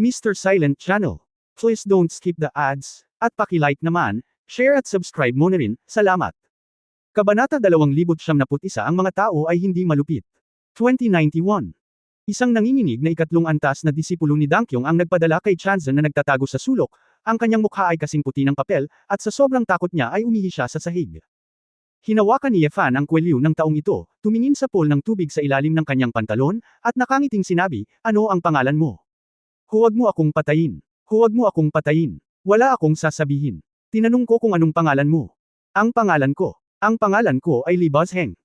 Mr. Silent Channel. Please don't skip the ads, at paki-like naman, share at subscribe mo na rin, salamat. Kabanata 2091 ang mga tao ay hindi malupit. 2091. Isang nanginginig na ikatlong antas na disipulo ni Dangkyong ang nagpadala kay Chanzen na nagtatago sa sulok, ang kanyang mukha ay kasing puti ng papel, at sa sobrang takot niya ay umihi siya sa sahig. Hinawakan ni Yefan ang kwelyo ng taong ito, tumingin sa pool ng tubig sa ilalim ng kanyang pantalon, at nakangiting sinabi, "Ano ang pangalan mo? Huwag mo akong patayin. Huwag mo akong patayin. Wala akong sasabihin." Tinanong ko kung anong pangalan mo. Ang pangalan ko ay Lee Buzheng.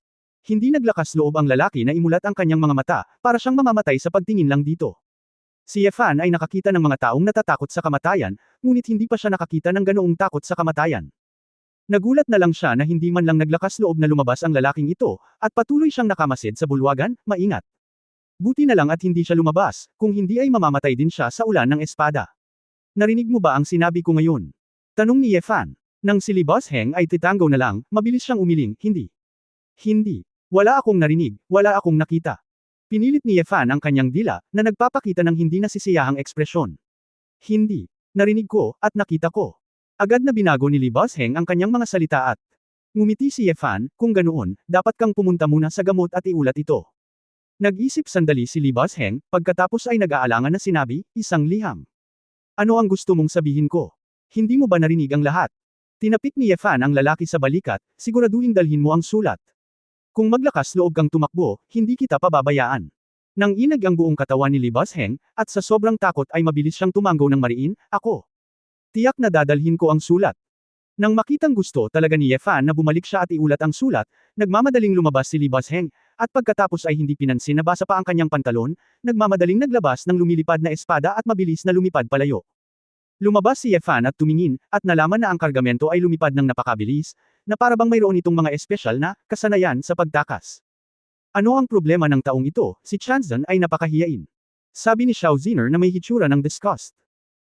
Hindi naglakas loob ang lalaki na imulat ang kanyang mga mata, para siyang mamamatay sa pagtingin lang dito. Si Yefan ay nakakita ng mga taong natatakot sa kamatayan, ngunit hindi pa siya nakakita ng ganoong takot sa kamatayan. Nagulat na lang siya na hindi man lang naglakas loob na lumabas ang lalaking ito, at patuloy siyang nakamasid sa bulwagan, maingat. Buti na lang at hindi siya lumabas, kung hindi ay mamamatay din siya sa ulan ng espada. Narinig mo ba ang sinabi ko ngayon? Tanong ni Yefan. Nang si Lee Buzheng ay titango na lang, mabilis siyang umiling, hindi. Hindi. Wala akong narinig, wala akong nakita. Pinilit ni Yefan ang kanyang dila, na nagpapakita ng hindi nasisiyahang ekspresyon. Hindi. Narinig ko, at nakita ko. Agad na binago ni Lee Buzheng ang kanyang mga salita at ngumiti si Yefan, kung ganoon, dapat kang pumunta muna sa gamot at iulat ito. Nag-isip sandali si Lee Buzheng, pagkatapos ay nag-aalangan na sinabi, isang liham. Ano ang gusto mong sabihin ko? Hindi mo ba narinig ang lahat? Tinapik ni Yefan ang lalaki sa balikat, siguraduhin dalhin mo ang sulat. Kung maglakas loob kang tumakbo, hindi kita pababayaan. Nang inag ang buong katawan ni Lee Buzheng, at sa sobrang takot ay mabilis siyang tumanggo ng mariin, ako. Tiyak na dadalhin ko ang sulat. Nang makitang gusto talaga ni Yefan na bumalik siya at iulat ang sulat, nagmamadaling lumabas si Lee Buzheng, at pagkatapos ay hindi pinansin na basa pa ang kanyang pantalon, nagmamadaling naglabas ng lumilipad na espada at mabilis na lumipad palayo. Lumabas si Yefan at tumingin, at nalaman na ang kargamento ay lumipad ng napakabilis, na parabang mayroon itong mga espesyal na kasanayan sa pagtakas. Ano ang problema ng taong ito? Si Chanzen ay napakahiyain. Sabi ni Xiao Ziner na may hitsura ng disgust.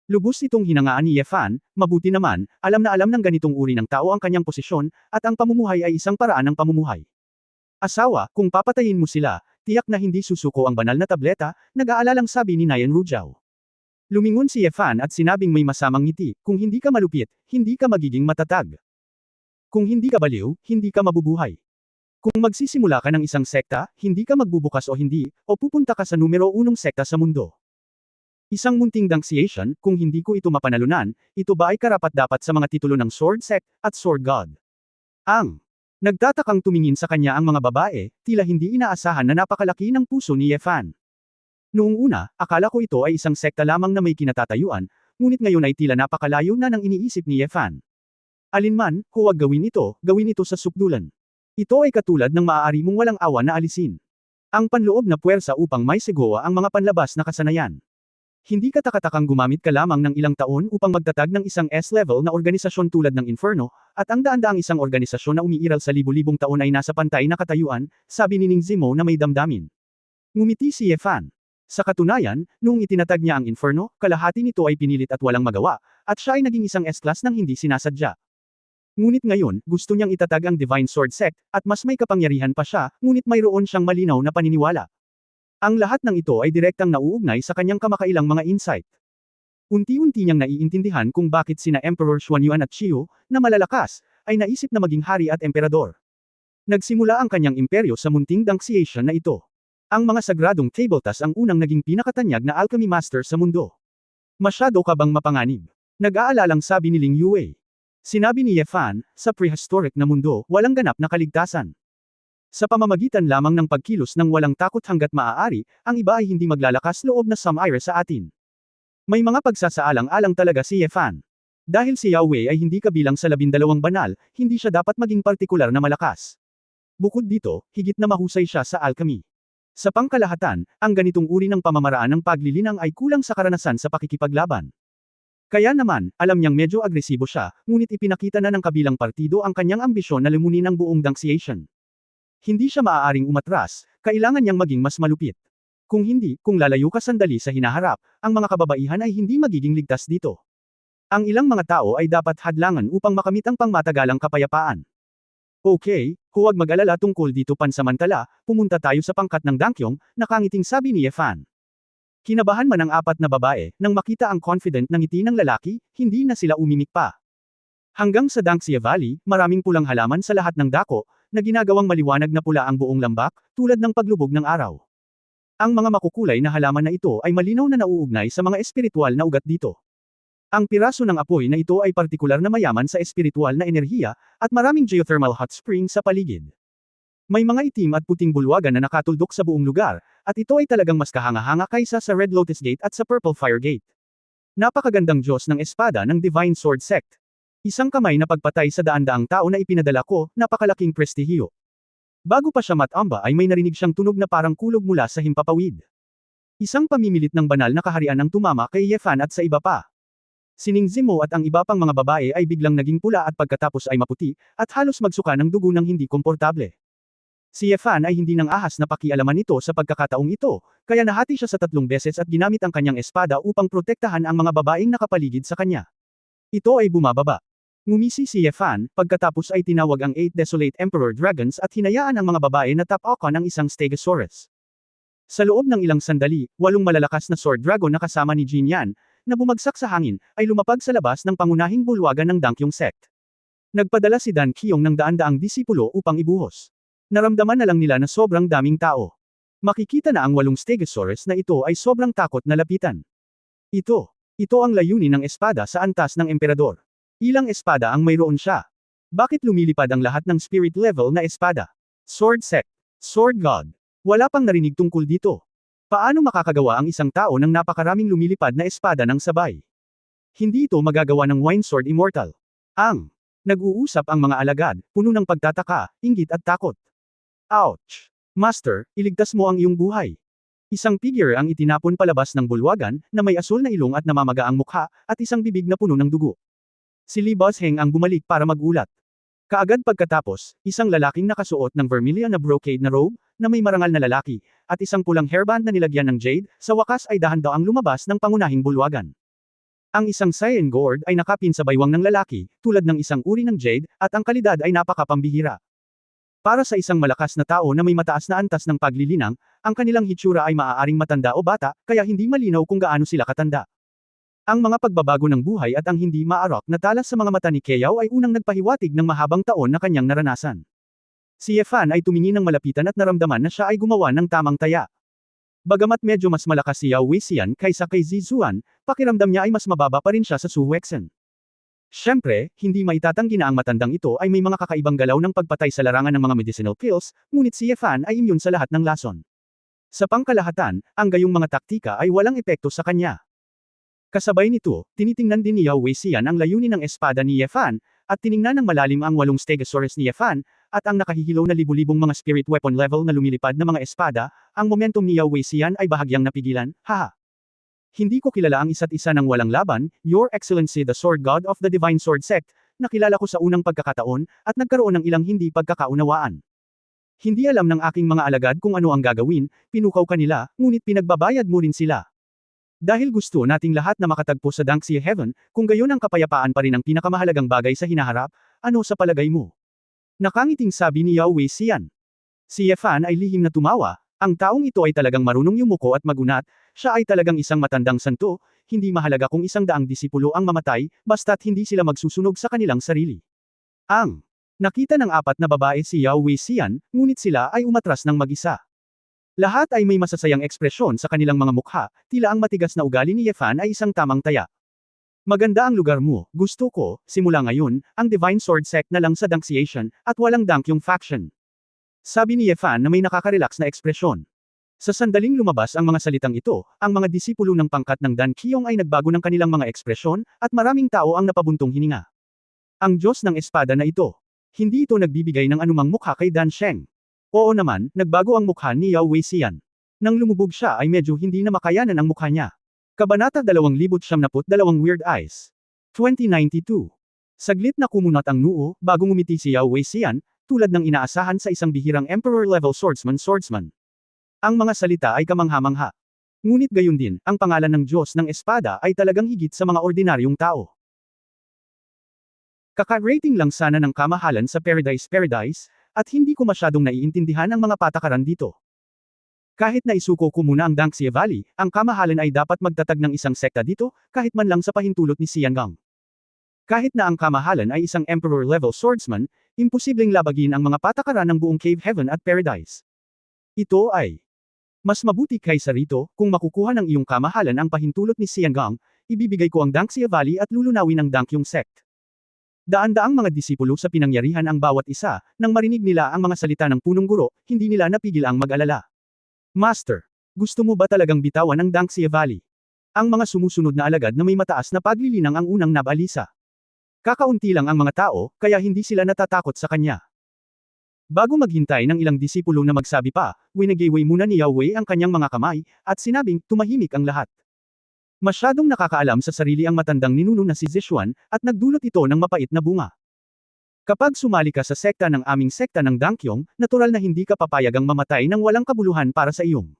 Lubos itong hinangaan ni Yefan, mabuti naman, alam na alam ng ganitong uri ng tao ang kanyang posisyon, at ang pamumuhay ay isang paraan ng pamumuhay. Asawa, kung papatayin mo sila, tiyak na hindi susuko ang banal na tableta, nag-aalalang sabi ni Nayan Rujiao. Lumingon si Yefan at sinabing may masamang ngiti, kung hindi ka malupit, hindi ka magiging matatag. Kung hindi ka baliw, hindi ka mabubuhay. Kung magsisimula ka ng isang sekta, hindi ka magbubukas o hindi, o pupunta ka sa numero 1 sekta sa mundo. Isang munting danciation, kung hindi ko ito mapanalunan, ito ba ay karapat-dapat sa mga titulo ng Sword Sect, at Sword God? Nagtatakang tumingin sa kanya ang mga babae, tila hindi inaasahan na napakalaki ng puso ni Yefan. Noong una, akala ko ito ay isang sekta lamang na may kinatatayuan, ngunit ngayon ay tila napakalayo na ng iniisip ni Yefan. Alinman, huwag gawin ito sa sukdulan. Ito ay katulad ng maaari mong walang awa na alisin. Ang panloob na puwersa upang may sigawa ang mga panlabas na kasanayan. Hindi katakatakang gumamit ka lamang ng ilang taon upang magtatag ng isang S-level na organisasyon tulad ng Inferno, at ang daan-daang isang organisasyon na umiiral sa libu-libong taon ay nasa pantay na katayuan, sabi ni Ning Zimo na may damdamin. Ngumiti si Yefan. Sa katunayan, noong itinatag niya ang Inferno, kalahati nito ay pinilit at walang magawa, at siya ay naging isang S-class nang hindi sinasadya. Ngunit ngayon, gusto niyang itatag ang Divine Sword Sect, at mas may kapangyarihan pa siya, ngunit mayroon siyang malinaw na paniniwala. Ang lahat ng ito ay direktang nauugnay sa kanyang kamakailang mga insight. Unti-unti niyang naiintindihan kung bakit sina Emperor Xuanyuan at Xiu, na malalakas, ay naisip na maging hari at emperador. Nagsimula ang kanyang imperyo sa munting danciation na ito. Ang mga sagradong tabletas ang unang naging pinakatanyag na alchemy master sa mundo. Masyado ka bang mapanganib? Nag-aalalang sabi ni Ling Yue. Sinabi ni Yefan, sa prehistoric na mundo, walang ganap na kaligtasan. Sa pamamagitan lamang ng pagkilos ng walang takot hanggat maaari, ang iba ay hindi maglalakas loob na sumire sa atin. May mga pagsasaalang-alang talaga si Yefan. Dahil si Yahweh ay hindi kabilang sa 12 banal, hindi siya dapat maging partikular na malakas. Bukod dito, higit na mahusay siya sa alchemy. Sa pangkalahatan, ang ganitong uri ng pamamaraan ng paglilinang ay kulang sa karanasan sa pakikipaglaban. Kaya naman, alam niyang medyo agresibo siya, ngunit ipinakita na ng kabilang partido ang kanyang ambisyon na lumunin ang buong danciation. Hindi siya maaaring umatras, kailangan niyang maging mas malupit. Kung hindi, kung lalayo ka sandali sa hinaharap, ang mga kababaihan ay hindi magiging ligtas dito. Ang ilang mga tao ay dapat hadlangan upang makamit ang pangmatagalang kapayapaan. Okay, huwag mag-alala tungkol dito pansamantala, pumunta tayo sa pangkat ng Dangkyong, nakangiting sabi ni Yefan. Kinabahan man ang apat na babae, nang makita ang confident na ngiti ng lalaki, hindi na sila umimik pa. Hanggang sa Dangxia Valley, maraming pulang halaman sa lahat ng dako, na ginagawang maliwanag na pula ang buong lambak, tulad ng paglubog ng araw. Ang mga makukulay na halaman na ito ay malinaw na nauugnay sa mga espiritual na ugat dito. Ang piraso ng apoy na ito ay partikular na mayaman sa espiritual na enerhiya, at maraming geothermal hot spring sa paligid. May mga itim at puting bulwagan na nakatuldok sa buong lugar, at ito ay talagang mas kahanga-hanga kaysa sa Red Lotus Gate at sa Purple Fire Gate. Napakagandang Diyos ng espada ng Divine Sword Sect. Isang kamay na pagpatay sa daan-daang tao na ipinadala ko, napakalaking prestihiyo. Bago pa siya matamba ay may narinig siyang tunog na parang kulog mula sa himpapawid. Isang pamimilit ng banal na kaharian ang tumama kay Yefan at sa iba pa. Sining Zimo at ang iba pang mga babae ay biglang naging pula at pagkatapos ay maputi, at halos magsuka ng dugo ng hindi komportable. Si Yefan ay hindi nang ahas na pakialaman ito sa pagkakataong ito, kaya nahati siya sa 3 beses at ginamit ang kanyang espada upang protektahan ang mga babaeng nakapaligid sa kanya. Ito ay bumababa. Ngumisi si Yefan, pagkatapos ay tinawag ang 8 Desolate Emperor Dragons at hinayaan ang mga babae na tap-okan ang isang Stegosaurus. Sa loob ng ilang sandali, 8 malalakas na Sword Dragon na kasama ni Jin Yan, na bumagsak sa hangin, ay lumapag sa labas ng pangunahing bulwagan ng Dankyong Sect. Nagpadala si Dan Kyong ng daan-daang disipulo upang ibuhos. Naramdaman na lang nila na sobrang daming tao. Makikita na ang 8 Stegosaurus na ito ay sobrang takot na lapitan. Ito ang layunin ng espada sa antas ng emperador. Ilang espada ang mayroon siya. Bakit lumilipad ang lahat ng spirit level na espada? Sword Sect. Sword God. Wala pang narinig tungkol dito. Paano makakagawa ang isang tao ng napakaraming lumilipad na espada ng sabay? Hindi ito magagawa ng Wine Sword Immortal. Nag-uusap ang mga alagad, puno ng pagtataka, inggit at takot. Ouch! Master, iligtas mo ang iyong buhay. Isang figure ang itinapon palabas ng bulwagan, na may asul na ilong at namamaga ang mukha, at isang bibig na puno ng dugo. Si Li Buzheng ang bumalik para magulat. Kaagad pagkatapos, isang lalaking nakasuot ng vermilion na brocade na robe, na may marangal na lalaki, at isang pulang hairband na nilagyan ng jade, sa wakas ay dahan-daang lumabas ng pangunahing bulwagan. Ang isang cyan gourd ay nakapin sa baywang ng lalaki, tulad ng isang uri ng jade, at ang kalidad ay napakapambihira. Para sa isang malakas na tao na may mataas na antas ng paglilinang, ang kanilang hitsura ay maaaring matanda o bata, kaya hindi malinaw kung gaano sila katanda. Ang mga pagbabago ng buhay at ang hindi maarok na talas sa mga mata ni Keyaw ay unang nagpahiwatig ng mahabang taon na kanyang naranasan. Si Yefan ay tumingin ng malapitan at naramdaman na siya ay gumawa ng tamang taya. Bagamat medyo mas malakas si Yao Weixian kaysa kay Zizuan, pakiramdam niya ay mas mababa pa rin siya sa Su Weixen. Siyempre, hindi maitatanggi na ang matandang ito ay may mga kakaibang galaw ng pagpatay sa larangan ng mga medicinal pills, ngunit si Yefan ay immune sa lahat ng lason. Sa pangkalahatan, ang gayong mga taktika ay walang epekto sa kanya. Kasabay nito, tinitingnan din ni Yao Weixian ang layunin ng espada ni Yefan, at tiningnan ng malalim ang 8 Stegosaurus ni Yefan, at ang nakahihilaw na libu-libong mga spirit weapon level na lumilipad na mga espada, ang momentum ni Yao Weixian ay bahagyang napigilan, haha. Hindi ko kilala ang isa't isa ng walang laban, Your Excellency the Sword God of the Divine Sword Sect, nakilala ko sa unang pagkakataon, at nagkaroon ng ilang hindi pagkakaunawaan. Hindi alam ng aking mga alagad kung ano ang gagawin, pinukaw kanila, ngunit pinagbabayad mo rin sila. Dahil gusto nating lahat na makatagpo sa Dangxia Heaven, kung gayon ang kapayapaan pa rin ang pinakamahalagang bagay sa hinaharap, ano sa palagay mo? Nakangiting sabi ni Yao Weixian. Si Yefan ay lihim na tumawa, ang taong ito ay talagang marunong yumuko at magunat, siya ay talagang isang matandang santo, hindi mahalaga kung 100 disipulo ang mamatay, basta't hindi sila magsusunog sa kanilang sarili. Nakita ng 4 na babae si Yao Weixian, ngunit sila ay umatras ng mag-isa. Lahat ay may masasayang ekspresyon sa kanilang mga mukha, tila ang matigas na ugali ni Yefan ay isang tamang taya. Maganda ang lugar mo, gusto ko, simula ngayon, ang Divine Sword Sect na lang sa Dangxiation, at walang Dankyong faction. Sabi ni Yefan na may nakaka-relax na ekspresyon. Sa sandaling lumabas ang mga salitang ito, ang mga disipulo ng pangkat ng Dan Kyong ay nagbago ng kanilang mga ekspresyon, at maraming tao ang napabuntong hininga. Ang Diyos ng espada na ito. Hindi ito nagbibigay ng anumang mukha kay Dan Sheng. Oo naman, nagbago ang mukha ni Yao Weixian. Nang lumubog siya ay medyo hindi na makayanan ang mukha niya. Kabanata 2072 Weird Eyes. 2092. Saglit na kumunat ang noo, bago ngumiti si Yao Weixian, tulad ng inaasahan sa isang bihirang Emperor-level swordsman. Ang mga salita ay kamangha-mangha. Ngunit gayon din, ang pangalan ng Diyos ng Espada ay talagang higit sa mga ordinaryong tao. Kaka-rating lang sana ng kamahalan sa Paradise, at hindi ko masyadong naiintindihan ang mga patakaran dito. Kahit na isuko ko muna ang Dangxia Valley, ang kamahalan ay dapat magtatag ng isang sekta dito, kahit man lang sa pahintulot ni Xiangang. Kahit na ang kamahalan ay isang emperor-level swordsman, imposibleng labagin ang mga patakaran ng buong Cave Heaven at Paradise. Ito ay mas mabuti kaysa rito, kung makukuha ng iyong kamahalan ang pahintulot ni Xiangang, ibibigay ko ang Dangxia Valley at lulunawin ang Dankyong sect. Daan-daang mga disipulo sa pinangyarihan ang bawat isa, nang marinig nila ang mga salita ng punong guro, hindi nila napigil ang mag-alala. Master, gusto mo ba talagang bitawan ang Dangxia Valley? Ang mga sumusunod na alagad na may mataas na paglilinang ang unang nabalisa. Kakaunti lang ang mga tao, kaya hindi sila natatakot sa kanya. Bago maghintay ng ilang disipulo na magsabi pa, winagaway muna ni Yao Wei ang kanyang mga kamay, at sinabing, tumahimik ang lahat. Masyadong nakakaalam sa sarili ang matandang ninuno na si Zishuan, at nagdulot ito ng mapait na bunga. Kapag sumali ka sa sekta ng aming sekta ng Dankyong, natural na hindi ka papayagang mamatay ng walang kabuluhan para sa iyong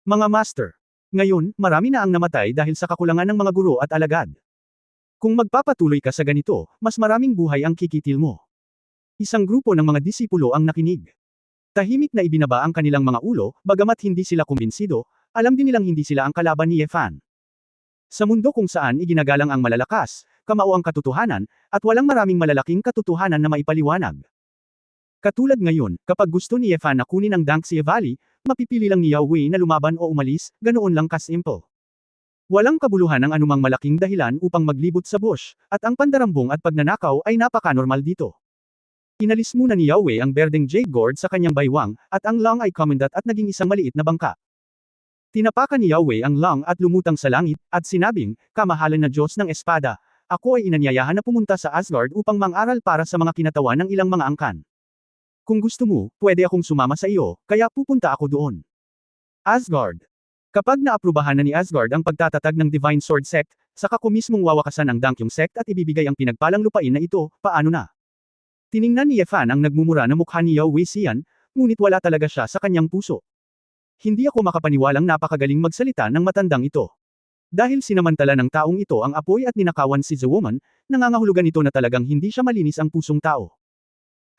mga master. Ngayon, marami na ang namatay dahil sa kakulangan ng mga guro at alagad. Kung magpapatuloy ka sa ganito, mas maraming buhay ang kikitil mo. Isang grupo ng mga disipulo ang nakinig. Tahimik na ibinaba ang kanilang mga ulo, bagamat hindi sila kumbinsido, alam din nilang hindi sila ang kalaban ni Ye Fan. Sa mundo kung saan iginagalang ang malalakas, kamao ang katotohanan, at walang maraming malalaking katotohanan na maipaliwanag. Katulad ngayon, kapag gusto ni Ye Fan na kunin ang Dangxia Valley, mapipili lang ni Yao Wei na lumaban o umalis, ganoon lang kasimple. Walang kabuluhan ang anumang malaking dahilan upang maglibot sa bush, at ang pandarambong at pagnanakaw ay napaka-normal dito. Inalis muna ni Yao Wei ang berdeng jade gourd sa kanyang baywang, at ang long ay commandant at naging isang maliit na bangka. Tinapakan ni Yao Wei ang long at lumutang sa langit, at sinabing, kamahalan na Diyos ng Espada, ako ay inanyayahan na pumunta sa Asgard upang mang-aral para sa mga kinatawan ng ilang mga angkan. Kung gusto mo, pwede akong sumama sa iyo, kaya pupunta ako doon. Asgard. Kapag naaprubahan na ni Asgard ang pagtatatag ng Divine Sword Sect, saka ko mismong wawakasan ang Dankyong Sect at ibibigay ang pinagpalang lupain na ito, paano na? Tiningnan ni Ye Fan ang nagmumura na mukha ni Yao Wei Xian, ngunit wala talaga siya sa kanyang puso. Hindi ako makapaniwalang napakagaling magsalita ng matandang ito. Dahil sinamantala ng taong ito ang apoy at ninakawan si The Woman, nangangahulugan ito na talagang hindi siya malinis ang pusong tao.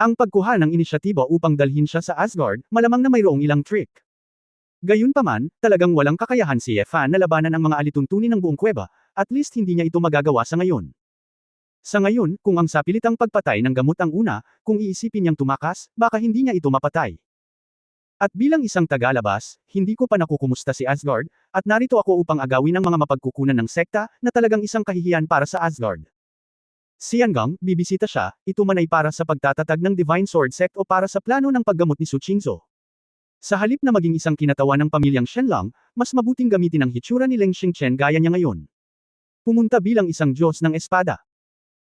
Ang pagkuha ng inisyatiba upang dalhin siya sa Asgard, malamang na mayroong ilang trick. Gayunpaman, talagang walang kakayahan si Ye Fan na labanan ang mga alituntunin ng buong kuweba, at least hindi niya ito magagawa sa ngayon. Sa ngayon, kung ang sapilitang pagpatay ng gamot ang una, kung iisipin niyang tumakas, baka hindi niya ito mapatay. At bilang isang tagalabas, hindi ko pa nakukumusta si Asgard, at narito ako upang agawin ang mga mapagkukunan ng sekta, na talagang isang kahihiyan para sa Asgard. Xiangang, bibisita siya, ito man ay para sa pagtatatag ng Divine Sword Sect o para sa plano ng paggamot ni Su Qingzhou. Sa halip na maging isang kinatawan ng pamilyang Shenlang, mas mabuting gamitin ang hitsura ni Leng Xingchen gaya niya ngayon. Pumunta bilang isang Diyos ng Espada.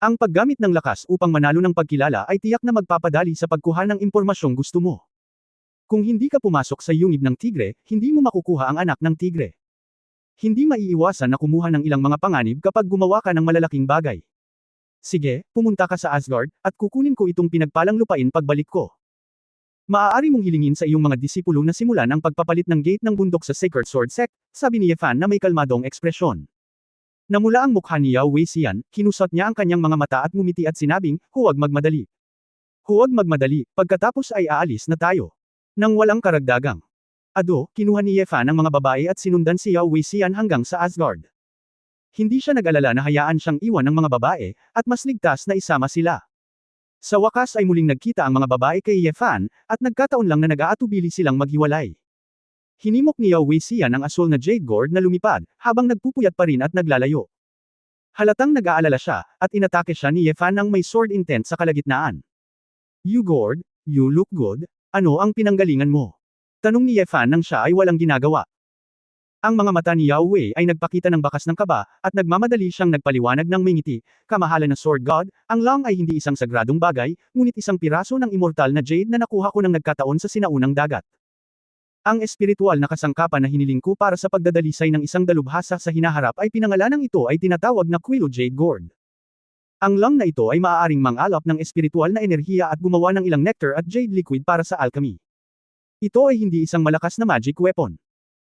Ang paggamit ng lakas upang manalo ng pagkilala ay tiyak na magpapadali sa pagkuha ng impormasyong gusto mo. Kung hindi ka pumasok sa yungib ng tigre, hindi mo makukuha ang anak ng tigre. Hindi maiiwasan na kumuha ng ilang mga panganib kapag gumawa ka ng malalaking bagay. Sige, pumunta ka sa Asgard, at kukunin ko itong pinagpalang lupain pagbalik ko. Maaari mong hilingin sa iyong mga disipulo na simulan ang pagpapalit ng gate ng bundok sa Sacred Sword Sect, sabi ni Ye Fan na may kalmadong ekspresyon. Namula ang mukha ni Yao Wei Xian, kinusot niya ang kanyang mga mata at ngumiti at sinabing, huwag magmadali. Huwag magmadali, pagkatapos ay aalis na tayo. Nang walang karagdagang ado, kinuha ni Ye Fan ang mga babae at sinundan si Yao Wei Xian hanggang sa Asgard. Hindi siya nag-alala na hayaan siyang iwan ng mga babae, at mas ligtas na isama sila. Sa wakas ay muling nagkita ang mga babae kay Ye Fan, at nagkataon lang na nag-aatubili silang maghiwalay. Hinimok ni Yao Wei Xian ang asul na jade gourd na lumipad, habang nagpupuyat pa rin at naglalayo. Halatang nag-aalala siya, at inatake siya ni Ye Fan ng may sword intent sa kalagitnaan. You gourd, you look good, ano ang pinanggalingan mo? Tanong ni Ye Fan nang siya ay walang ginagawa. Ang mga mata ni Yao Wei ay nagpakita ng bakas ng kaba, at nagmamadali siyang nagpaliwanag ng may ngiti, kamahalan na sword god, ang long ay hindi isang sagradong bagay, ngunit isang piraso ng immortal na jade na nakuha ko ng nagkataon sa sinaunang dagat. Ang espiritual na kasangkapan na hiniling ko para sa pagdadalisay ng isang dalubhasa sa hinaharap ay pinangalanang ito ay tinatawag na Quilo Jade Gourd. Ang long na ito ay maaaring mang-alap ng espiritual na enerhiya at gumawa ng ilang nectar at jade liquid para sa alchemy. Ito ay hindi isang malakas na magic weapon.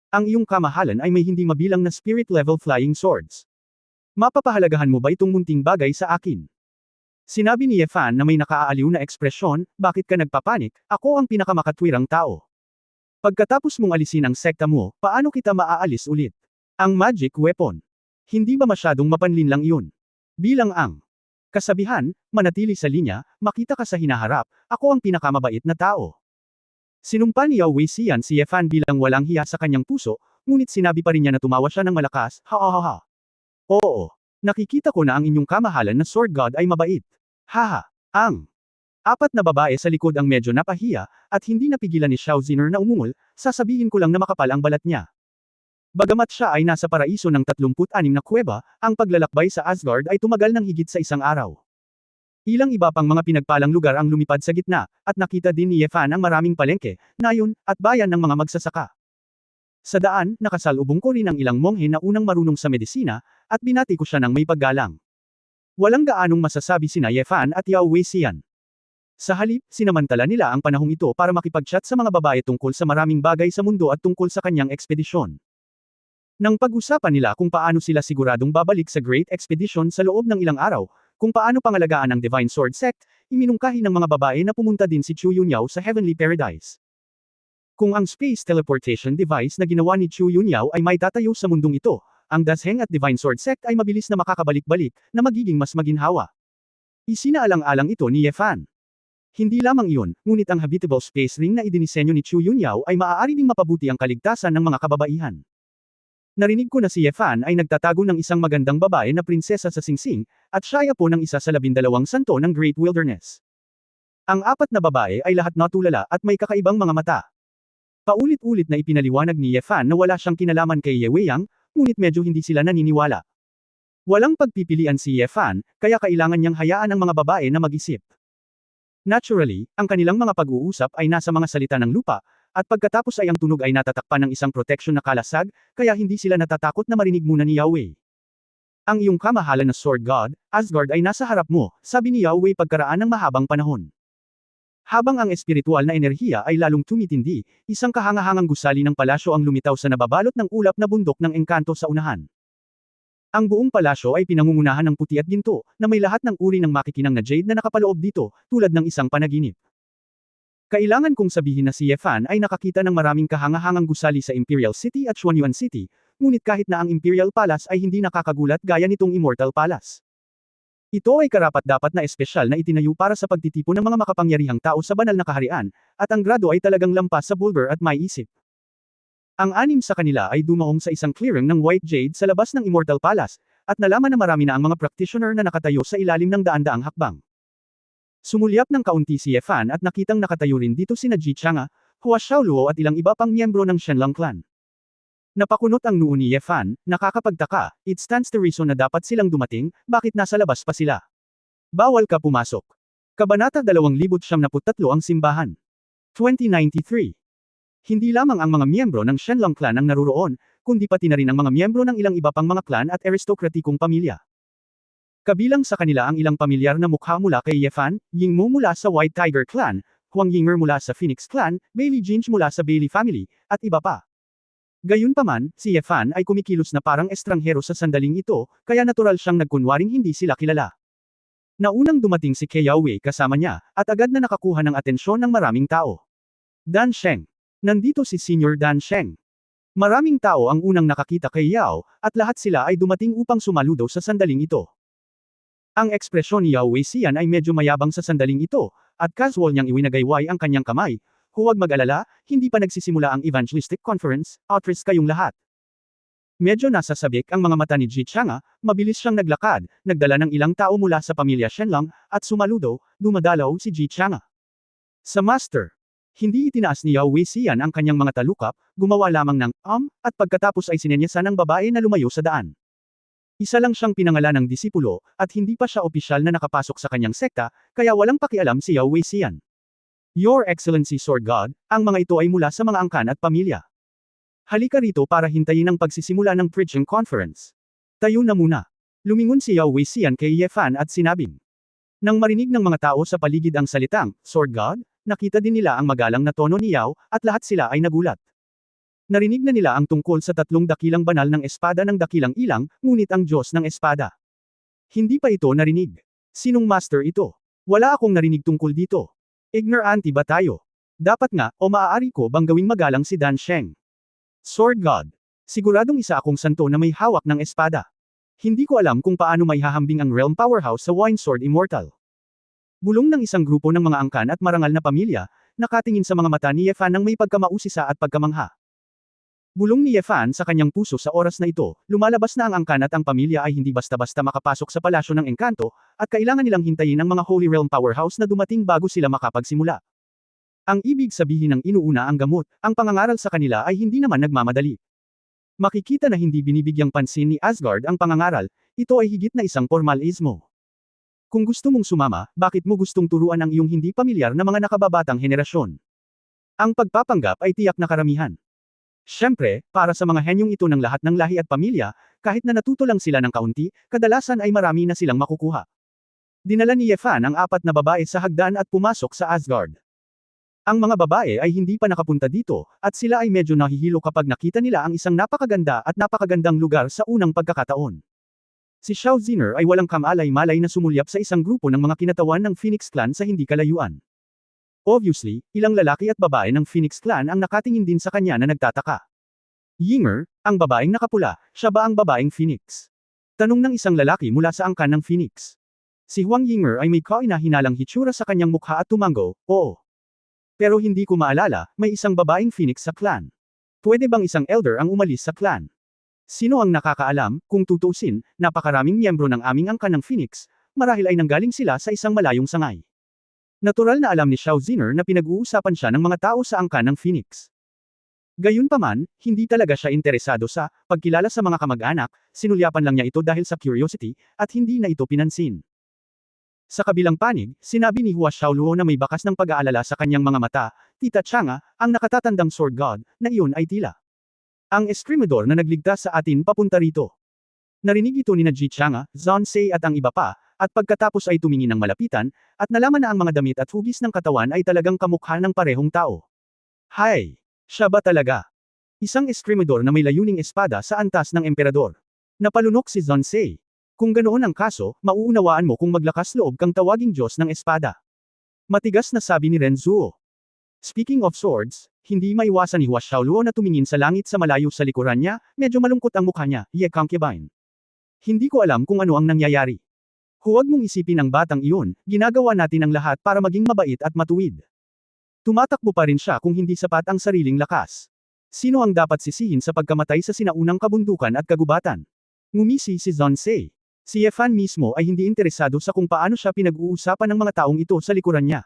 Ang iyong kamahalan ay may hindi mabilang na spirit-level flying swords. Mapapahalagahan mo ba itong munting bagay sa akin? Sinabi ni Ye Fan na may nakaaaliw na ekspresyon, bakit ka nagpapanik, ako ang pinakamakatwirang tao. Pagkatapos mong alisin ang sekta mo, paano kita maaalis ulit? Ang magic weapon. Hindi ba masyadong mapanlin lang iyon? Bilang ang kasabihan, manatili sa linya, makita ka sa hinaharap, ako ang pinakamabait na tao. Sinumpa ni Yao Weixian si Ye Fan bilang walang hiya sa kanyang puso, ngunit sinabi pa rin niya na tumawa siya ng malakas, ha ha ha ha. Oo. Nakikita ko na ang inyong kamahalan na Sword God ay mabait. Haha. Ang apat na babae sa likod ang medyo napahiya, at hindi napigilan ni Xiao Ziner na umungol, sasabihin ko lang na makapal ang balat niya. Bagamat siya ay nasa paraiso ng 36 na kuweba, ang paglalakbay sa Asgard ay tumagal ng higit sa isang araw. Ilang iba pang mga pinagpalang lugar ang lumipad sa gitna, at nakita din ni Ye Fan ang maraming palengke, nayon, at bayan ng mga magsasaka. Sa daan, nakasalubong ko rin ang ilang monghe na unang marunong sa medisina, at binati ko siya ng may paggalang. Walang gaanong masasabi sina Ye Fan at Yao Weixian. Sa halip, sinamantala nila ang panahong ito para makipag-chat sa mga babae tungkol sa maraming bagay sa mundo at tungkol sa kanyang ekspedisyon. Nang pag-usapan nila kung paano sila siguradong babalik sa Great Expedition sa loob ng ilang araw, kung paano pangalagaan ang Divine Sword Sect, iminungkahi ng mga babae na pumunta din si Chu Yunyao sa Heavenly Paradise. Kung ang space teleportation device na ginawa ni Chu Yunyao ay may tatayo sa mundong ito, ang Dasheng at Divine Sword Sect ay mabilis na makakabalik-balik, na magiging mas maginhawa. Isinaalang-alang ito ni Ye Fan. Hindi lamang iyon, ngunit ang habitable space ring na idinisenyo ni Chu Yunyao ay maaari ding mapabuti ang kaligtasan ng mga kababaihan. Narinig ko na si Ye Fan ay nagtatago ng isang magandang babae na prinsesa sa Singsing, at siya ay apo ng isa sa 12 santo ng Great Wilderness. Ang apat na babae ay lahat natulala at may kakaibang mga mata. Paulit-ulit na ipinaliwanag ni Ye Fan na wala siyang kinalaman kay Ye Weiyang, ngunit medyo hindi sila naniniwala. Walang pagpipilian si Ye Fan, kaya kailangan niyang hayaan ang mga babae na mag-isip. Naturally, ang kanilang mga pag-uusap ay nasa mga salita ng lupa, at pagkatapos ay ang tunog ay natatakpan ng isang proteksyon na kalasag, kaya hindi sila natatakot na marinig muna ni Yahweh. Ang iyong kamahalan na Sword God, Asgard ay nasa harap mo, sabi ni Yahweh pagkaraan ng mahabang panahon. Habang ang espiritual na enerhiya ay lalong tumitindi, isang kahangahangang gusali ng palasyo ang lumitaw sa nababalot ng ulap na bundok ng engkanto sa unahan. Ang buong palasyo ay pinangungunahan ng puti at ginto, na may lahat ng uri ng makikinang na jade na nakapaloob dito, tulad ng isang panaginip. Kailangan kong sabihin na si Ye Fan ay nakakita ng maraming kahangahangang gusali sa Imperial City at Xuanyuan City, ngunit kahit na ang Imperial Palace ay hindi nakakagulat gaya nitong Immortal Palace. Ito ay karapat-dapat na espesyal na itinayo para sa pagtitipon ng mga makapangyarihang tao sa banal na kaharian, at ang grado ay talagang lampas sa bulgar at may isip. Ang anim sa kanila ay dumaong sa isang clearing ng White Jade sa labas ng Immortal Palace, at nalaman na marami na ang mga practitioner na nakatayo sa ilalim ng daan-daang hakbang. Sumulyap ng kaunti si Ye Fan at nakitang nakatayo rin dito sina Ji Chang'e, Hua Xiaoluo at ilang iba pang miyembro ng Shenlong clan. Napakunot ang noo ni Ye Fan, nakakapagtaka, it stands to reason na dapat silang dumating, bakit nasa labas pa sila? Bawal ka pumasok. Kabanata 273 ang simbahan. 2093. Hindi lamang ang mga miyembro ng Shenlong clan ang naruroon, kundi pati na rin ang mga miyembro ng ilang iba pang mga clan at aristokratikong pamilya. Kabilang sa kanila ang ilang pamilyar na mukha mula kay Ye Fan, Ying Mo mula sa White Tiger clan, Huang Yinger mula sa Phoenix clan, Bailey Jinch mula sa Bailey family, at iba pa. Gayunpaman, si Ye Fan ay kumikilos na parang estranghero sa sandaling ito, kaya natural siyang nagkunwaring hindi sila kilala. Naunang dumating si Kei Yahweh kasama niya, at agad na nakakuha ng atensyon ng maraming tao. Dan Sheng. Nandito si Senior Dan Sheng. Maraming tao ang unang nakakita kay Yao, at lahat sila ay dumating upang sumaludo sa sandaling ito. Ang ekspresyon ni Yao Weixian ay medyo mayabang sa sandaling ito, at casual niyang iwinagayway ang kanyang kamay. Huwag mag-alala, hindi pa nagsisimula ang evangelistic conference, outreach kayong lahat. Medyo nasasabik ang mga mata ni Ji Chang'e, mabilis siyang naglakad, nagdala ng ilang tao mula sa pamilya Shenlong, at sumaludo, dumadalaw si Ji Chang'e. Sa master. Hindi itinaas ni Yao Weixian ang kanyang mga talukap, gumawa lamang ng at pagkatapos ay sinenyasan ng babae na lumayo sa daan. Isa lang siyang pinangalan ng disipulo, at hindi pa siya opisyal na nakapasok sa kanyang sekta, kaya walang pakialam si Yao Weixian. Your Excellency Sword God, ang mga ito ay mula sa mga angkan at pamilya. Halika rito para hintayin ang pagsisimula ng preaching conference. Tayo na muna. Lumingon si Yao Weixian kay Ye Fan at sinabing. Nang marinig ng mga tao sa paligid ang salitang, Sword God, nakita din nila ang magalang na tono ni Yao, at lahat sila ay nagulat. Narinig na nila ang tungkol sa 3 dakilang banal ng espada ng dakilang ilang, ngunit ang Diyos ng espada. Hindi pa ito narinig. Sinong master ito? Wala akong narinig tungkol dito. Ignorante ba tayo? Dapat nga, o maaari ko bang gawing magalang si Dan Sheng? Sword God. Siguradong isa akong santo na may hawak ng espada. Hindi ko alam kung paano maihahambing ang Realm Powerhouse sa Wine Sword Immortal. Bulong ng isang grupo ng mga angkan at marangal na pamilya, nakatingin sa mga mata ni Yefan ng may pagkamausisa at pagkamangha. Bulong ni Yefan sa kanyang puso sa oras na ito, lumalabas na ang angkan at ang pamilya ay hindi basta-basta makapasok sa palasyo ng engkanto, at kailangan nilang hintayin ang mga Holy Realm Powerhouse na dumating bago sila makapagsimula. Ang ibig sabihin ng inuuna ang gamot, ang pangangaral sa kanila ay hindi naman nagmamadali. Makikita na hindi binibigyang pansin ni Asgard ang pangangaral, ito ay higit na isang formalismo. Kung gusto mong sumama, bakit mo gustong turuan ang iyong hindi pamilyar na mga nakababatang henerasyon? Ang pagpapanggap ay tiyak na karamihan. Siyempre, para sa mga henyong ito ng lahat ng lahi at pamilya, kahit na natuto lang sila ng kaunti, kadalasan ay marami na silang makukuha. Dinala ni Yefan ang 4 na babae sa hagdan at pumasok sa Asgard. Ang mga babae ay hindi pa nakapunta dito, at sila ay medyo nahihilo kapag nakita nila ang isang napakaganda at napakagandang lugar sa unang pagkakataon. Si Xiao Ziner ay walang kamalay-malay na sumulyap sa isang grupo ng mga kinatawan ng Phoenix Clan sa hindi kalayuan. Obviously, ilang lalaki at babae ng Phoenix Clan ang nakatingin din sa kanya na nagtataka. Yinger, ang babaeng nakapula, siya ba ang babaeng Phoenix? Tanong ng isang lalaki mula sa angkan ng Phoenix. Si Huang Yinger ay may kaina-hinalang hitsura sa kanyang mukha at tumango, oo. Pero hindi ko maalala, may isang babaeng Phoenix sa clan. Pwede bang isang elder ang umalis sa clan? Sino ang nakakaalam, kung tutuusin, napakaraming miyembro ng aming angkan ng Phoenix, marahil ay nanggaling sila sa isang malayong sangay. Natural na alam ni Xiao Ziner na pinag-uusapan siya ng mga tao sa angkan ng Phoenix. Gayunpaman, hindi talaga siya interesado sa pagkilala sa mga kamag-anak, sinulyapan lang niya ito dahil sa curiosity, at hindi na ito pinansin. Sa kabilang panig, sinabi ni Hua Xiaoluo na may bakas ng pag-aalala sa kanyang mga mata, Tita Changa, ang nakatatandang sword god, na iyon ay tila ang eskrimador na nagligtas sa atin papunta rito. Narinig ito ni na Ji Changa, Zhang Sei at ang iba pa, at pagkatapos ay tumingin ng malapitan, at nalaman na ang mga damit at hugis ng katawan ay talagang kamukha ng parehong tao. Hay! Siya ba talaga? Isang eskrimador na may layuning espada sa antas ng emperador. Napalunok si Zhang Sei. Kung ganoon ang kaso, mauunawaan mo kung maglakas loob kang tawaging Diyos ng espada. Matigas na sabi ni Renzuo. Speaking of swords, hindi maiwasan ni Hua Xiaoluo na tumingin sa langit sa malayo sa likuran niya, medyo malungkot ang mukha niya, Ye concubine. Hindi ko alam kung ano ang nangyayari. Huwag mong isipin ang batang iyon, ginagawa natin ang lahat para maging mabait at matuwid. Tumatakbo pa rin siya kung hindi sapat ang sariling lakas. Sino ang dapat sisihin sa pagkamatay sa sinaunang kabundukan at kagubatan? Ngumisi si Zhang Sei. Si Yefan mismo ay hindi interesado sa kung paano siya pinag-uusapan ng mga taong ito sa likuran niya.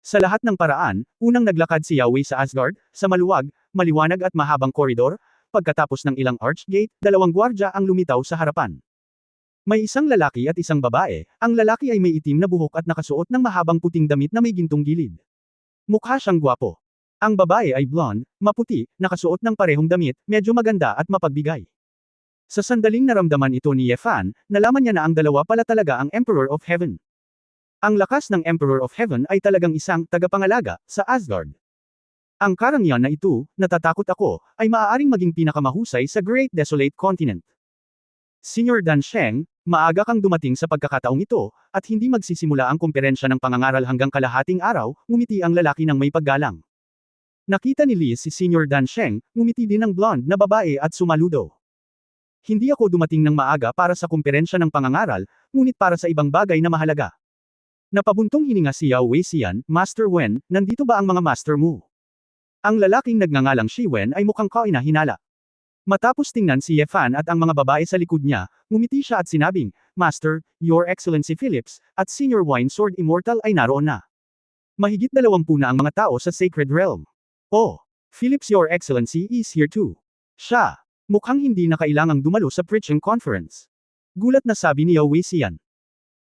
Sa lahat ng paraan, unang naglakad si Yahweh sa Asgard, sa maluwag, maliwanag at mahabang koridor, pagkatapos ng ilang archgate, 2 gwardya ang lumitaw sa harapan. May isang lalaki at isang babae, ang lalaki ay may itim na buhok at nakasuot ng mahabang puting damit na may gintong gilid. Mukha siyang gwapo. Ang babae ay blonde, maputi, nakasuot ng parehong damit, medyo maganda at mapagbigay. Sa sandaling naramdaman ito ni Yefan, nalaman niya na ang dalawa pala talaga ang Emperor of Heaven. Ang lakas ng Emperor of Heaven ay talagang isang tagapangalaga sa Asgard. Ang karangyaan na ito, natatakot ako, ay maaaring maging pinakamahusay sa Great Desolate Continent. Senior Dan Sheng, maaga kang dumating sa pagkakataong ito, at hindi magsisimula ang komperensya ng pangangaral hanggang kalahating araw, ngumiti ang lalaki ng may paggalang. Nakita ni Liz si Senior Dan Sheng, ngumiti din ang blonde na babae at sumaludo. Hindi ako dumating ng maaga para sa komperensya ng pangangaral, ngunit para sa ibang bagay na mahalaga. Napabuntong hininga si Yao Weixian, Master Wen, nandito ba ang mga master mo? Ang lalaking nagngangalang Shi Wen ay mukhang kaina-hinala. Matapos tingnan si Yefan at ang mga babae sa likod niya, ngumiti siya at sinabing, Master, Your Excellency Philips, at Senior Wine Sword Immortal ay naroon na. Mahigit 20 na ang mga tao sa Sacred Realm. Oh, Philips Your Excellency is here too. Siya. Mukhang hindi na kailangang dumalo sa preaching conference. Gulat na sabi ni Yao Weixian.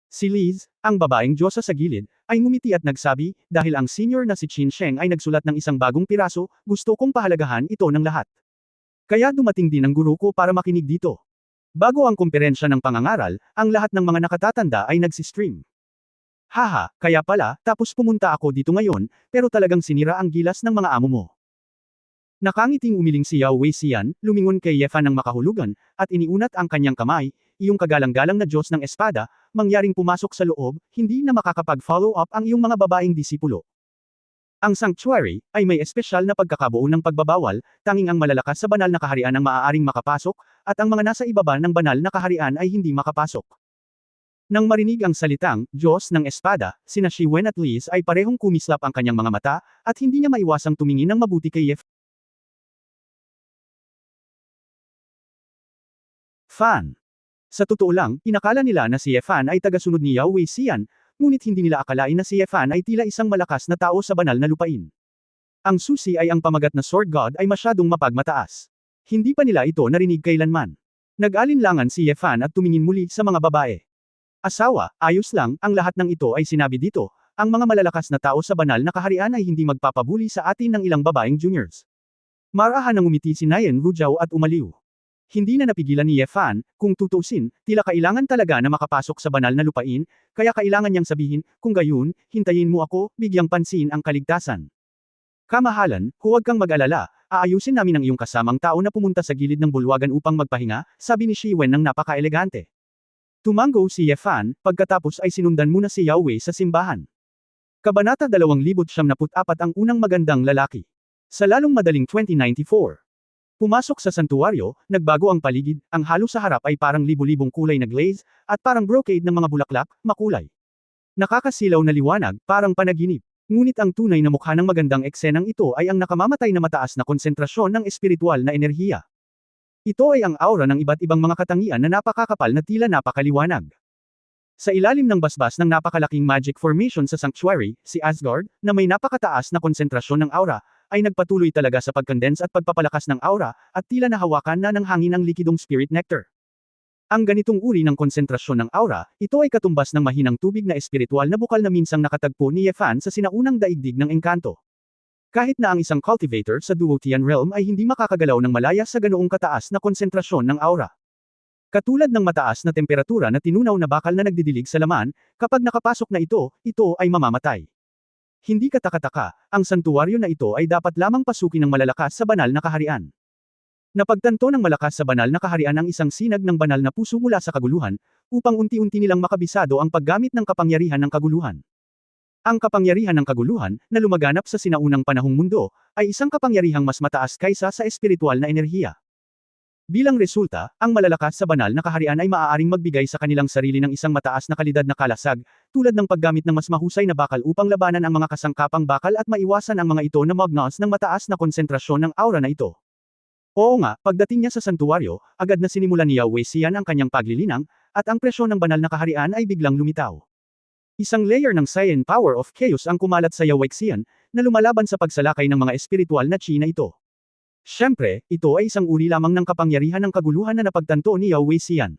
Si Liz, ang babaeng Diyosa sa gilid, ay ngumiti at nagsabi, dahil ang senior na si Qin Sheng ay nagsulat ng isang bagong piraso, gusto kong pahalagahan ito ng lahat. Kaya dumating din ang guru ko para makinig dito. Bago ang komperensya ng pangangaral, ang lahat ng mga nakatatanda ay nagsistream. Haha, kaya pala, tapos pumunta ako dito ngayon, pero talagang sinira ang gilas ng mga amo mo. Nakangiting umiling si Yao Weixian, lumingon kay Yefan ng makahulugan, at iniunat ang kanyang kamay, iyong kagalang-galang na Diyos ng espada, mangyaring pumasok sa loob, hindi na makakapag-follow up ang iyong mga babaeng disipulo. Ang sanctuary ay may espesyal na pagkakabuo ng pagbabawal, tanging ang malalakas sa banal na kaharian ang maaaring makapasok, at ang mga nasa ibaba ng banal na kaharian ay hindi makapasok. Nang marinig ang salitang Diyos ng Espada, sina Shiwen at Liz ay parehong kumislap ang kanyang mga mata, at hindi niya maiwasang tumingin ng mabuti kay Fan. Sa totoo lang, inakala nila na si Fan ay tagasunod ni Yao Wei Xian, ngunit hindi nila akalain na si Fan ay tila isang malakas na tao sa banal na lupain. Ang susi ay ang pamagat na Sword God ay masyadong mapagmataas. Hindi pa nila ito narinig kailanman. Nag-alinlangan si Fan at tumingin muli sa mga babae. Asawa, ayos lang, ang lahat ng ito ay sinabi dito, ang mga malalakas na tao sa banal na kaharian ay hindi magpapabuli sa atin ng ilang babaeng juniors. Marahan nang umiti si Nayan Rujao at umaliw. Hindi na napigilan ni Fan, kung tutusin, tila kailangan talaga na makapasok sa banal na lupain, kaya kailangan niyang sabihin, kung gayon, hintayin mo ako, bigyang pansin ang kaligtasan. Kamahalan, huwag kang mag-alala, aayusin namin ang iyong kasamang tao na pumunta sa gilid ng bulwagan upang magpahinga, sabi ni Shiwen ng napaka-elegante. Tumango si Fan, pagkatapos ay sinundan muna si Yao Wei sa simbahan. Kabanata 2074 ang unang magandang lalaki. Sa lalong madaling 2094. Pumasok sa santuwaryo, nagbago ang paligid, ang halo sa harap ay parang libu-libong kulay na glaze, at parang brocade ng mga bulaklak, makulay. Nakakasilaw na liwanag, parang panaginip. Ngunit ang tunay na mukha ng magandang eksenang ito ay ang nakamamatay na mataas na konsentrasyon ng espiritual na enerhiya. Ito ay ang aura ng iba't ibang mga katangian na napakakapal na tila napakaliwanag. Sa ilalim ng basbas ng napakalaking magic formation sa sanctuary, si Asgard, na may napakataas na konsentrasyon ng aura, ay nagpatuloy talaga sa pagkondense at pagpapalakas ng aura, at tila nahawakan na ng hangin ang likidong spirit nectar. Ang ganitong uri ng konsentrasyon ng aura, ito ay katumbas ng mahinang tubig na espiritual na bukal na minsang nakatagpo ni Fan sa sinaunang daigdig ng engkanto. Kahit na ang isang cultivator sa Duotian realm ay hindi makakagalaw ng malaya sa ganoong kataas na konsentrasyon ng aura. Katulad ng mataas na temperatura na tinunaw na bakal na nagdidilig sa laman, kapag nakapasok na ito ay mamamatay. Hindi katakataka, ang santuwaryo na ito ay dapat lamang pasukin ng malalakas sa banal na kaharian. Napagtanto ng malakas sa banal na kaharian ang isang sinag ng banal na puso mula sa kaguluhan, upang unti-unti nilang makabisado ang paggamit ng kapangyarihan ng kaguluhan. Ang kapangyarihan ng kaguluhan, na lumaganap sa sinaunang panahong mundo, ay isang kapangyarihang mas mataas kaysa sa espiritual na enerhiya. Bilang resulta, ang malalakas sa banal na kaharian ay maaaring magbigay sa kanilang sarili ng isang mataas na kalidad na kalasag, tulad ng paggamit ng mas mahusay na bakal upang labanan ang mga kasangkapang bakal at maiwasan ang mga ito na magnos ng mataas na konsentrasyon ng aura na ito. Oo nga, pagdating niya sa santuwaryo, agad na sinimulan ni Yao Wei Xian ang kanyang paglilinang, at ang presyon ng banal na kaharian ay biglang lumitaw. Isang layer ng Saiyan Power of Chaos ang kumalat sa Yao Wei Xian, na lumalaban sa pagsalakay ng mga espiritual na chi na ito. Siyempre, ito ay isang uri lamang ng kapangyarihan ng kaguluhan na napagtanto ni Yao Wei Xian.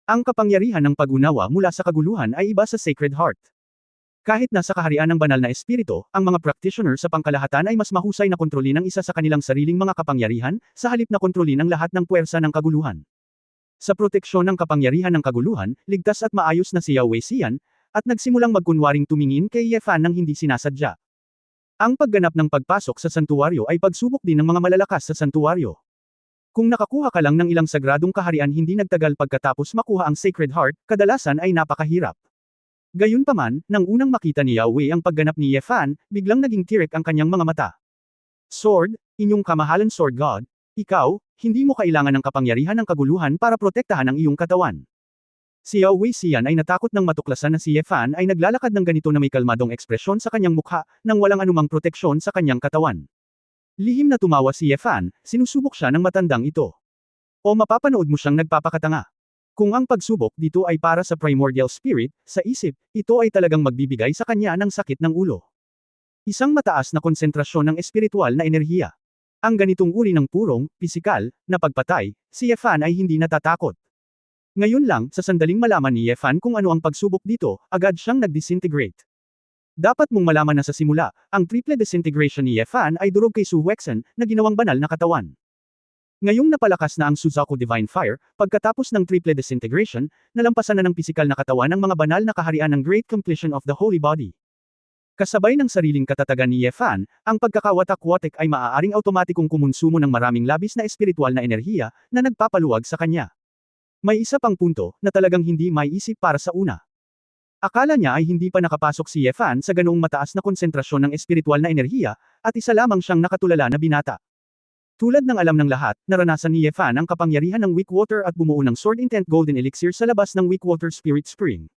Ang kapangyarihan ng pag-unawa mula sa kaguluhan ay iba sa Sacred Heart. Kahit nasa kaharian ng banal na espiritu, ang mga practitioner sa pangkalahatan ay mas mahusay na kontrolin ang isa sa kanilang sariling mga kapangyarihan, sa halip na kontrolin ang lahat ng puwersa ng kaguluhan. Sa proteksyon ng kapangyarihan ng kaguluhan, ligtas at maayos na si Yao Wei Xian, at nagsimulang magkunwaring tumingin kay Fan nang hindi sinasadya. Ang pagganap ng pagpasok sa santuwaryo ay pagsubok din ng mga malalakas sa santuwaryo. Kung nakakuha ka lang ng ilang sagradong kaharian hindi nagtagal pagkatapos makuha ang Sacred Heart, kadalasan ay napakahirap. Gayunpaman, nang unang makita ni Yao Wei ang pagganap ni Fan, biglang naging tirik ang kanyang mga mata. Sword, inyong kamahalan Sword God, ikaw, hindi mo kailangan ng kapangyarihan ng kaguluhan para protektahan ang iyong katawan. Si Yao Wei Xian ay natakot nang matuklasan na si Fan ay naglalakad ng ganito na may kalmadong ekspresyon sa kanyang mukha, nang walang anumang proteksyon sa kanyang katawan. Lihim na tumawa si Fan, sinusubok siya ng matandang ito. O mapapanood mo siyang nagpapakatanga. Kung ang pagsubok dito ay para sa primordial spirit, sa isip, ito ay talagang magbibigay sa kanya ng sakit ng ulo. Isang mataas na konsentrasyon ng espiritual na enerhiya. Ang ganitong uri ng purong, pisikal, na pagpatay, si Fan ay hindi natatakot. Ngayon lang, sa sandaling malaman ni Fan kung ano ang pagsubok dito, agad siyang nag-disintegrate. Dapat mong malaman na sa simula, ang triple disintegration ni Fan ay durog kay Su Wexen, na ginawang banal na katawan. Ngayong napalakas na ang Suzaku Divine Fire, pagkatapos ng triple disintegration, nalampasan na ng pisikal na katawan ng mga banal na kaharian ng Great Completion of the Holy Body. Kasabay ng sariling katatagan ni Fan, ang pagkakawatak-watak ay maaaring automatikong kumonsumo ng maraming labis na espiritual na enerhiya, na nagpapaluwag sa kanya. May isa pang punto, na talagang hindi maiisip para sa una. Akala niya ay hindi pa nakapasok si Yefan sa ganoong mataas na konsentrasyon ng espiritual na enerhiya, at isa lamang siyang nakatulala na binata. Tulad ng alam ng lahat, naranasan ni Yefan ang kapangyarihan ng Weakwater at bumuo ng Sword Intent Golden Elixir sa labas ng Weakwater Spirit Spring.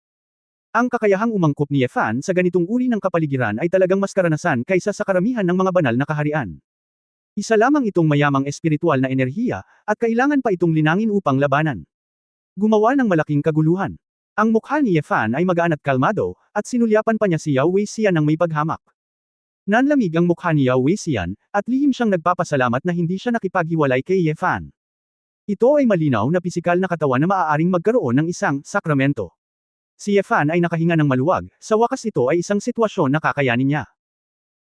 Ang kakayahang umangkop ni Yefan sa ganitong uri ng kapaligiran ay talagang mas karanasan kaysa sa karamihan ng mga banal na kaharian. Isa lamang itong mayamang espiritual na enerhiya, at kailangan pa itong linangin upang labanan. Gumawa ng malaking kaguluhan. Ang mukha ni Yefan ay magaan at kalmado, at sinulyapan pa niya si Yao Weixian ng may paghamak. Nanlamig ang mukha ni Yao Weixian, at lihim siyang nagpapasalamat na hindi siya nakipaghiwalay kay Yefan. Ito ay malinaw na pisikal na katawan na maaaring magkaroon ng isang sakramento. Si Yefan ay nakahinga ng maluwag, sa wakas ito ay isang sitwasyon na kakayanin niya.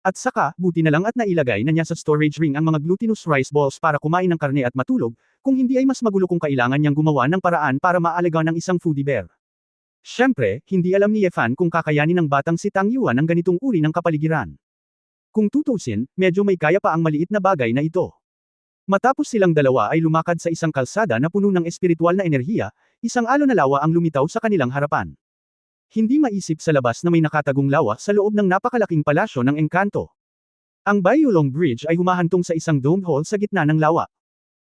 At saka, buti na lang at nailagay na niya sa storage ring ang mga glutinous rice balls para kumain ng karne at matulog, kung hindi ay mas magulo kung kailangan niyang gumawa ng paraan para maalaga ng isang foodie bear. Siyempre, hindi alam ni Yefan kung kakayanin ng batang si Tang Yuan ang ganitong uri ng kapaligiran. Kung tutusin, medyo may kaya pa ang maliit na bagay na ito. Matapos silang dalawa ay lumakad sa isang kalsada na puno ng espiritual na enerhiya, isang alon na lawa ang lumitaw sa kanilang harapan. Hindi maisip sa labas na may nakatagong lawa sa loob ng napakalaking palasyo ng engkanto. Ang Baiyulong Bridge ay humahantong sa isang domed hall sa gitna ng lawa.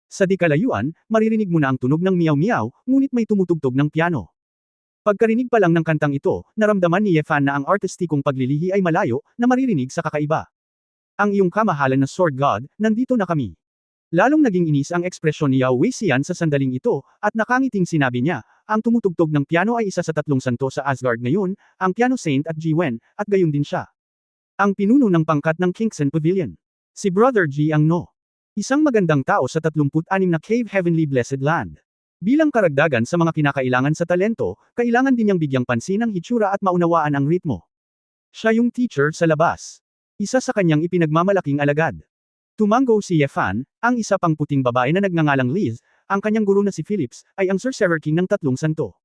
Sa di kalayuan, maririnig mo na ang tunog ng miyaw-miyaw, ngunit may tumutugtog ng piano. Pagkarinig pa lang ng kantang ito, naramdaman ni Yefan na ang artistikong paglilihi ay malayo, na maririnig sa kakaiba. Ang iyong kamahalan na Sword God, nandito na kami. Lalong naging inis ang ekspresyon ni Yao Weixian sa sandaling ito, at nakangiting sinabi niya, ang tumutugtog ng piano ay isa sa tatlong santo sa Asgard ngayon, ang Piano Saint at Jiwen, at gayon din siya. Ang pinuno ng pangkat ng Kingston Pavilion. Si Brother Ji ang No. Isang magandang tao sa 36 na Cave Heavenly Blessed Land. Bilang karagdagan sa mga kinakailangan sa talento, kailangan din niyang bigyang pansin ang hitsura at maunawaan ang ritmo. Siya yung teacher sa labas. Isa sa kanyang ipinagmamalaking alagad. Tumango si Yefan, ang isa pang puting babae na nagngangalang Liz, ang kanyang guro na si Philips, ay ang Sorcerer King ng tatlong santo.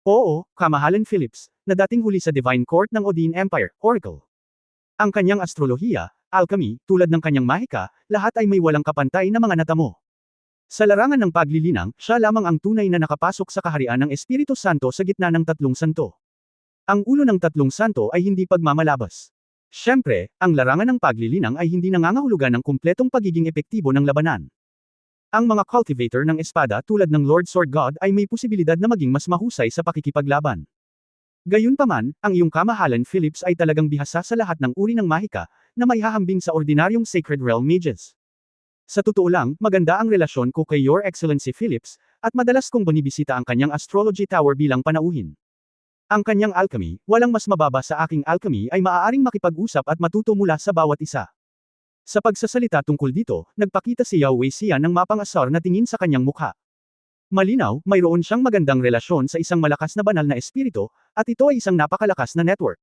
Oo, kamahalan Philips, na dating huli sa Divine Court ng Odin Empire, Oracle. Ang kanyang astrolohiya, alchemy, tulad ng kanyang mahika, lahat ay may walang kapantay na mga natamo. Sa larangan ng paglilinang, siya lamang ang tunay na nakapasok sa kaharian ng Espiritu Santo sa gitna ng tatlong santo. Ang ulo ng tatlong santo ay hindi pagmamalabas. Siyempre, ang larangan ng paglilinang ay hindi nangangahulugan ng kumpletong pagiging epektibo ng labanan. Ang mga cultivator ng espada tulad ng Lord Sword God ay may posibilidad na maging mas mahusay sa pakikipaglaban. Gayunpaman, ang iyong kamahalan Philips ay talagang bihasa sa lahat ng uri ng mahika, na maihahambing sa ordinaryong Sacred Realm Mages. Sa totoo lang, maganda ang relasyon ko kay Your Excellency Philips, at madalas kong binibisita ang kanyang astrology tower bilang panauhin. Ang kanyang alchemy, walang mas mababa sa aking alchemy ay maaaring makipag-usap at matuto mula sa bawat isa. Sa pagsasalita tungkol dito, nagpakita si Yao Weixian ng mapang-asar na tingin sa kanyang mukha. Malinaw, mayroon siyang magandang relasyon sa isang malakas na banal na espiritu, at ito ay isang napakalakas na network.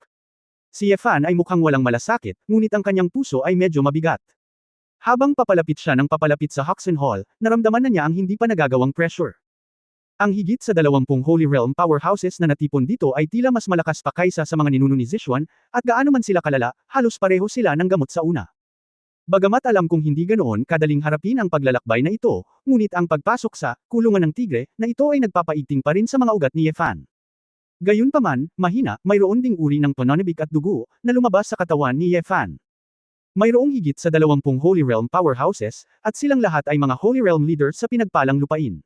Si Yefan ay mukhang walang malasakit, ngunit ang kanyang puso ay medyo mabigat. Habang papalapit siya ng papalapit sa Hoxton Hall, naramdaman na niya ang hindi pa nagagawang pressure. Ang higit sa 20 Holy Realm powerhouses na natipon dito ay tila mas malakas pa kaysa sa mga ninuno ni Zishuan, at gaano man sila kalala, halos pareho sila ng gamot sa una. Bagamat alam kong hindi ganoon kadaling harapin ang paglalakbay na ito, ngunit ang pagpasok sa kulungan ng tigre na ito ay nagpapaiting pa rin sa mga ugat ni Yefan. Gayunpaman, mahina, mayroon ding uri ng pananabik at dugo na lumabas sa katawan ni Yefan. Mayroong higit sa 20 Holy Realm powerhouses, at silang lahat ay mga Holy Realm leaders sa pinagpalang lupain.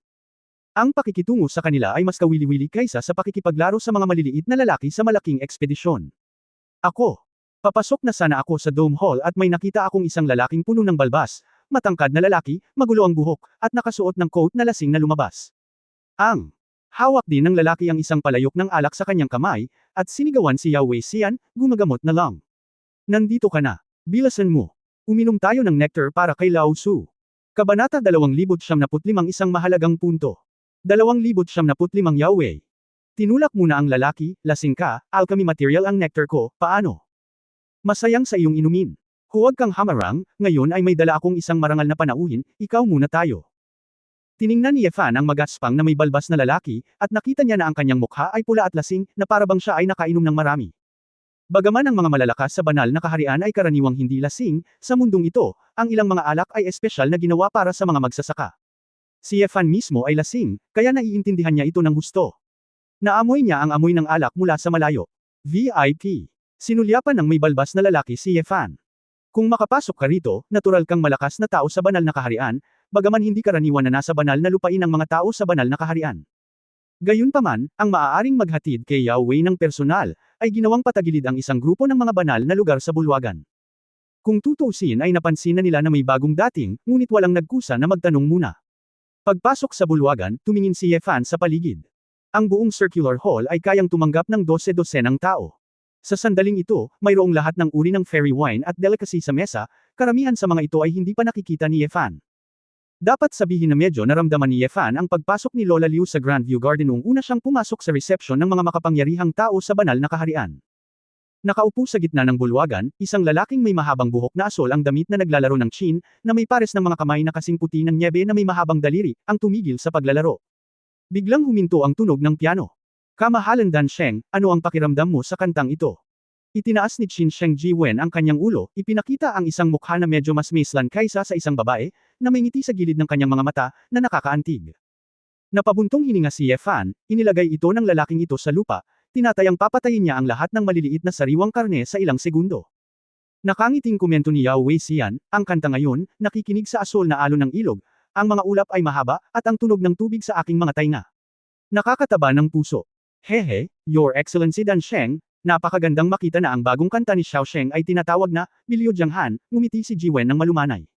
Ang pakikitungo sa kanila ay mas kawili-wili kaysa sa pakikipaglaro sa mga maliliit na lalaki sa malaking ekspedisyon. Ako. Papasok na sana ako sa Dome Hall at may nakita akong isang lalaking puno ng balbas, matangkad na lalaki, magulo ang buhok, at nakasuot ng coat na lasing na lumabas. Hawak din ng lalaki ang isang palayok ng alak sa kanyang kamay, at sinigawan si Yao Weixian, gumagamot na lang. Nandito ka na. Bilasan mo. Uminom tayo ng nectar para kay Lao Su. Kabanata 2075 isang mahalagang punto. 2075 Yao Wei. Tinulak muna ang lalaki, lasing ka, alchemy material ang nectar ko, paano? Masayang sa iyong inumin. Huwag kang hamarang, ngayon ay may dala akong isang marangal na panauhin, ikaw muna tayo. Tiningnan ni Yefan ang magaspang na may balbas na lalaki, at nakita niya na ang kanyang mukha ay pula at lasing, na parabang siya ay nakainom ng marami. Bagaman ang mga malalakas sa banal na kaharian ay karaniwang hindi lasing, sa mundong ito, ang ilang mga alak ay espesyal na ginawa para sa mga magsasaka. Si Yefan mismo ay lasing, kaya naiintindihan niya ito ng husto. Naamoy niya ang amoy ng alak mula sa malayo. VIP. Sinulyapan ng may balbas na lalaki si Yefan. Kung makapasok ka rito, natural kang malakas na tao sa banal na kaharian, bagaman hindi karaniwan na nasa banal na lupain ang mga tao sa banal na kaharian. Gayunpaman, ang maaaring maghatid kay Yahweh ng personal, ay ginawang patagilid ang isang grupo ng mga banal na lugar sa bulwagan. Kung tutuusin ay napansin na nila na may bagong dating, ngunit walang nagkusa na magtanong muna. Pagpasok sa bulwagan, tumingin si Yefan sa paligid. Ang buong circular hall ay kayang tumanggap ng 12-12 ng tao. Sa sandaling ito, mayroong lahat ng uri ng fairy wine at delicacy sa mesa, karamihan sa mga ito ay hindi pa nakikita ni Yefan. Dapat sabihin na medyo naramdaman ni Yefan ang pagpasok ni Lola Liu sa Grandview Garden noong una siyang pumasok sa reception ng mga makapangyarihang tao sa banal na kaharian. Nakaupo sa gitna ng bulwagan, isang lalaking may mahabang buhok na asol ang damit na naglalaro ng chin, na may pares ng mga kamay na kasing puti ng nyebe na may mahabang daliri, ang tumigil sa paglalaro. Biglang huminto ang tunog ng piano. Kamahalan Dan Sheng, ano ang pakiramdam mo sa kantang ito? Itinaas ni Qin Sheng Jiwen ang kanyang ulo, ipinakita ang isang mukha na medyo mas maislan kaysa sa isang babae, na may ngiti sa gilid ng kanyang mga mata, na nakakaantig. Napabuntong hininga si Yefan, inilagay ito ng lalaking ito sa lupa, tinatayang papatayin niya ang lahat ng maliliit na sariwang karne sa ilang segundo. Nakangiting komento ni Yao Wei Xian, ang kanta ngayon, nakikinig sa asol na alon ng ilog, ang mga ulap ay mahaba, at ang tunog ng tubig sa aking mga tainga. Nakakataba ng puso. Hehe, Your Excellency Dan Sheng, napakagandang makita na ang bagong kanta ni Xiao Sheng ay tinatawag na, Biliu Jianghan, ngumiti si Jiwen ng malumanay.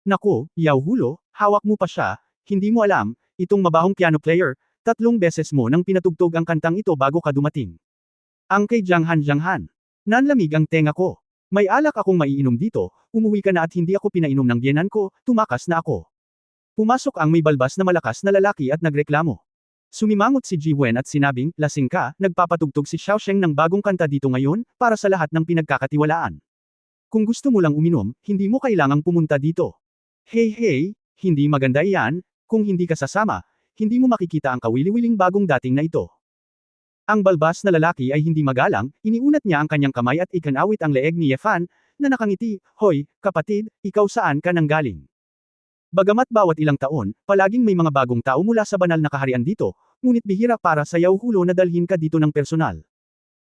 Naku, Yao Hulo, hawak mo pa siya, hindi mo alam, itong mabahong piano player, 3 beses mo nang pinatugtog ang kantang ito bago ka dumating. Ang kay Jianghan, nanlamig ang tenga ko. May alak akong maiinom dito, umuwi ka na at hindi ako pinainom ng biyenan ko, tumakas na ako. Pumasok ang may balbas na malakas na lalaki at nagreklamo. Sumimangot si Jiwen at sinabing, lasing ka, nagpapatugtog si Xiao Sheng ng bagong kanta dito ngayon, para sa lahat ng pinagkakatiwalaan. Kung gusto mo lang uminom, hindi mo kailangang pumunta dito. Hey, hindi maganda iyan, kung hindi ka sasama, hindi mo makikita ang kawili-wiling bagong dating na ito. Ang balbas na lalaki ay hindi magalang, iniunat niya ang kanyang kamay at ikanawit ang leeg ni Yefan, na nakangiti, hoy, kapatid, ikaw saan ka nanggaling? Bagamat bawat ilang taon, palaging may mga bagong tao mula sa banal na kaharian dito, ngunit bihira para sa Yao Hulo na dalhin ka dito ng personal.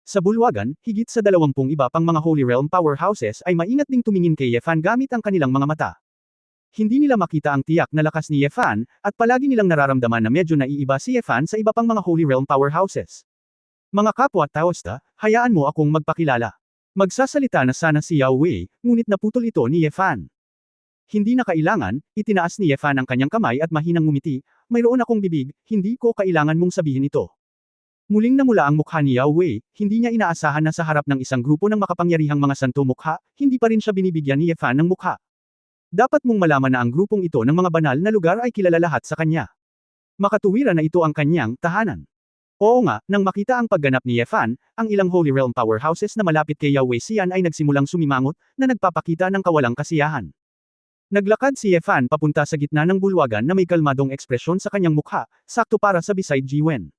Sa bulwagan, higit sa 20 iba pang mga Holy Realm powerhouses ay maingat ding tumingin kay Yefan gamit ang kanilang mga mata. Hindi nila makita ang tiyak na lakas ni Yefan, at palagi nilang nararamdaman na medyo naiiba si Yefan sa iba pang mga Holy Realm powerhouses. Mga kapwa Taoista, hayaan mo akong magpakilala. Magsasalita na sana si Yao Wei, ngunit naputol ito ni Yefan. Hindi na kailangan, itinaas ni Yefan ang kanyang kamay at mahinang ngumiti, mayroon akong bibig, hindi ko kailangan mong sabihin ito. Muling namula ang mukha ni Yao Wei, hindi niya inaasahan na sa harap ng isang grupo ng makapangyarihang mga santo mukha, hindi pa rin siya binibigyan ni Yefan ng mukha. Dapat mong malaman na ang grupong ito ng mga banal na lugar ay kilala lahat sa kanya. Makatuwiran na ito ang kanyang tahanan. Oo nga, nang makita ang pagganap ni Yefan, ang ilang Holy Realm powerhouses na malapit kay Yao Wei Xian ay nagsimulang sumimangot, na nagpapakita ng kawalang kasiyahan. Naglakad si Yefan papunta sa gitna ng bulwagan na may kalmadong ekspresyon sa kanyang mukha, sakto para sa beside Jiwen.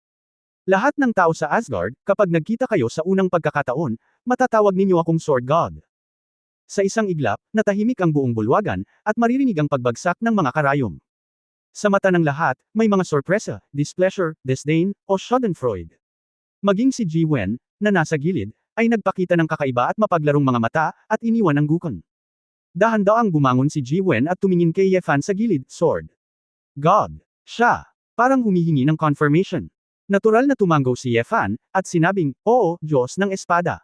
Lahat ng tao sa Asgard, kapag nagkita kayo sa unang pagkakataon, matatawag ninyo akong Sword God. Sa isang iglap, natahimik ang buong bulwagan, at maririnig ang pagbagsak ng mga karayom. Sa mata ng lahat, may mga sorpresa, displeasure, disdain, o schadenfreude. Maging si Jiwen, na nasa gilid, ay nagpakita ng kakaiba at mapaglarong mga mata, at iniwan ang gukon. Dahan-daang bumangon si Jiwen at tumingin kay Yefan sa gilid, Sword God. Siya. Parang humihingi ng confirmation. Natural na tumanggo si Yefan, at sinabing, oo, Diyos ng Espada.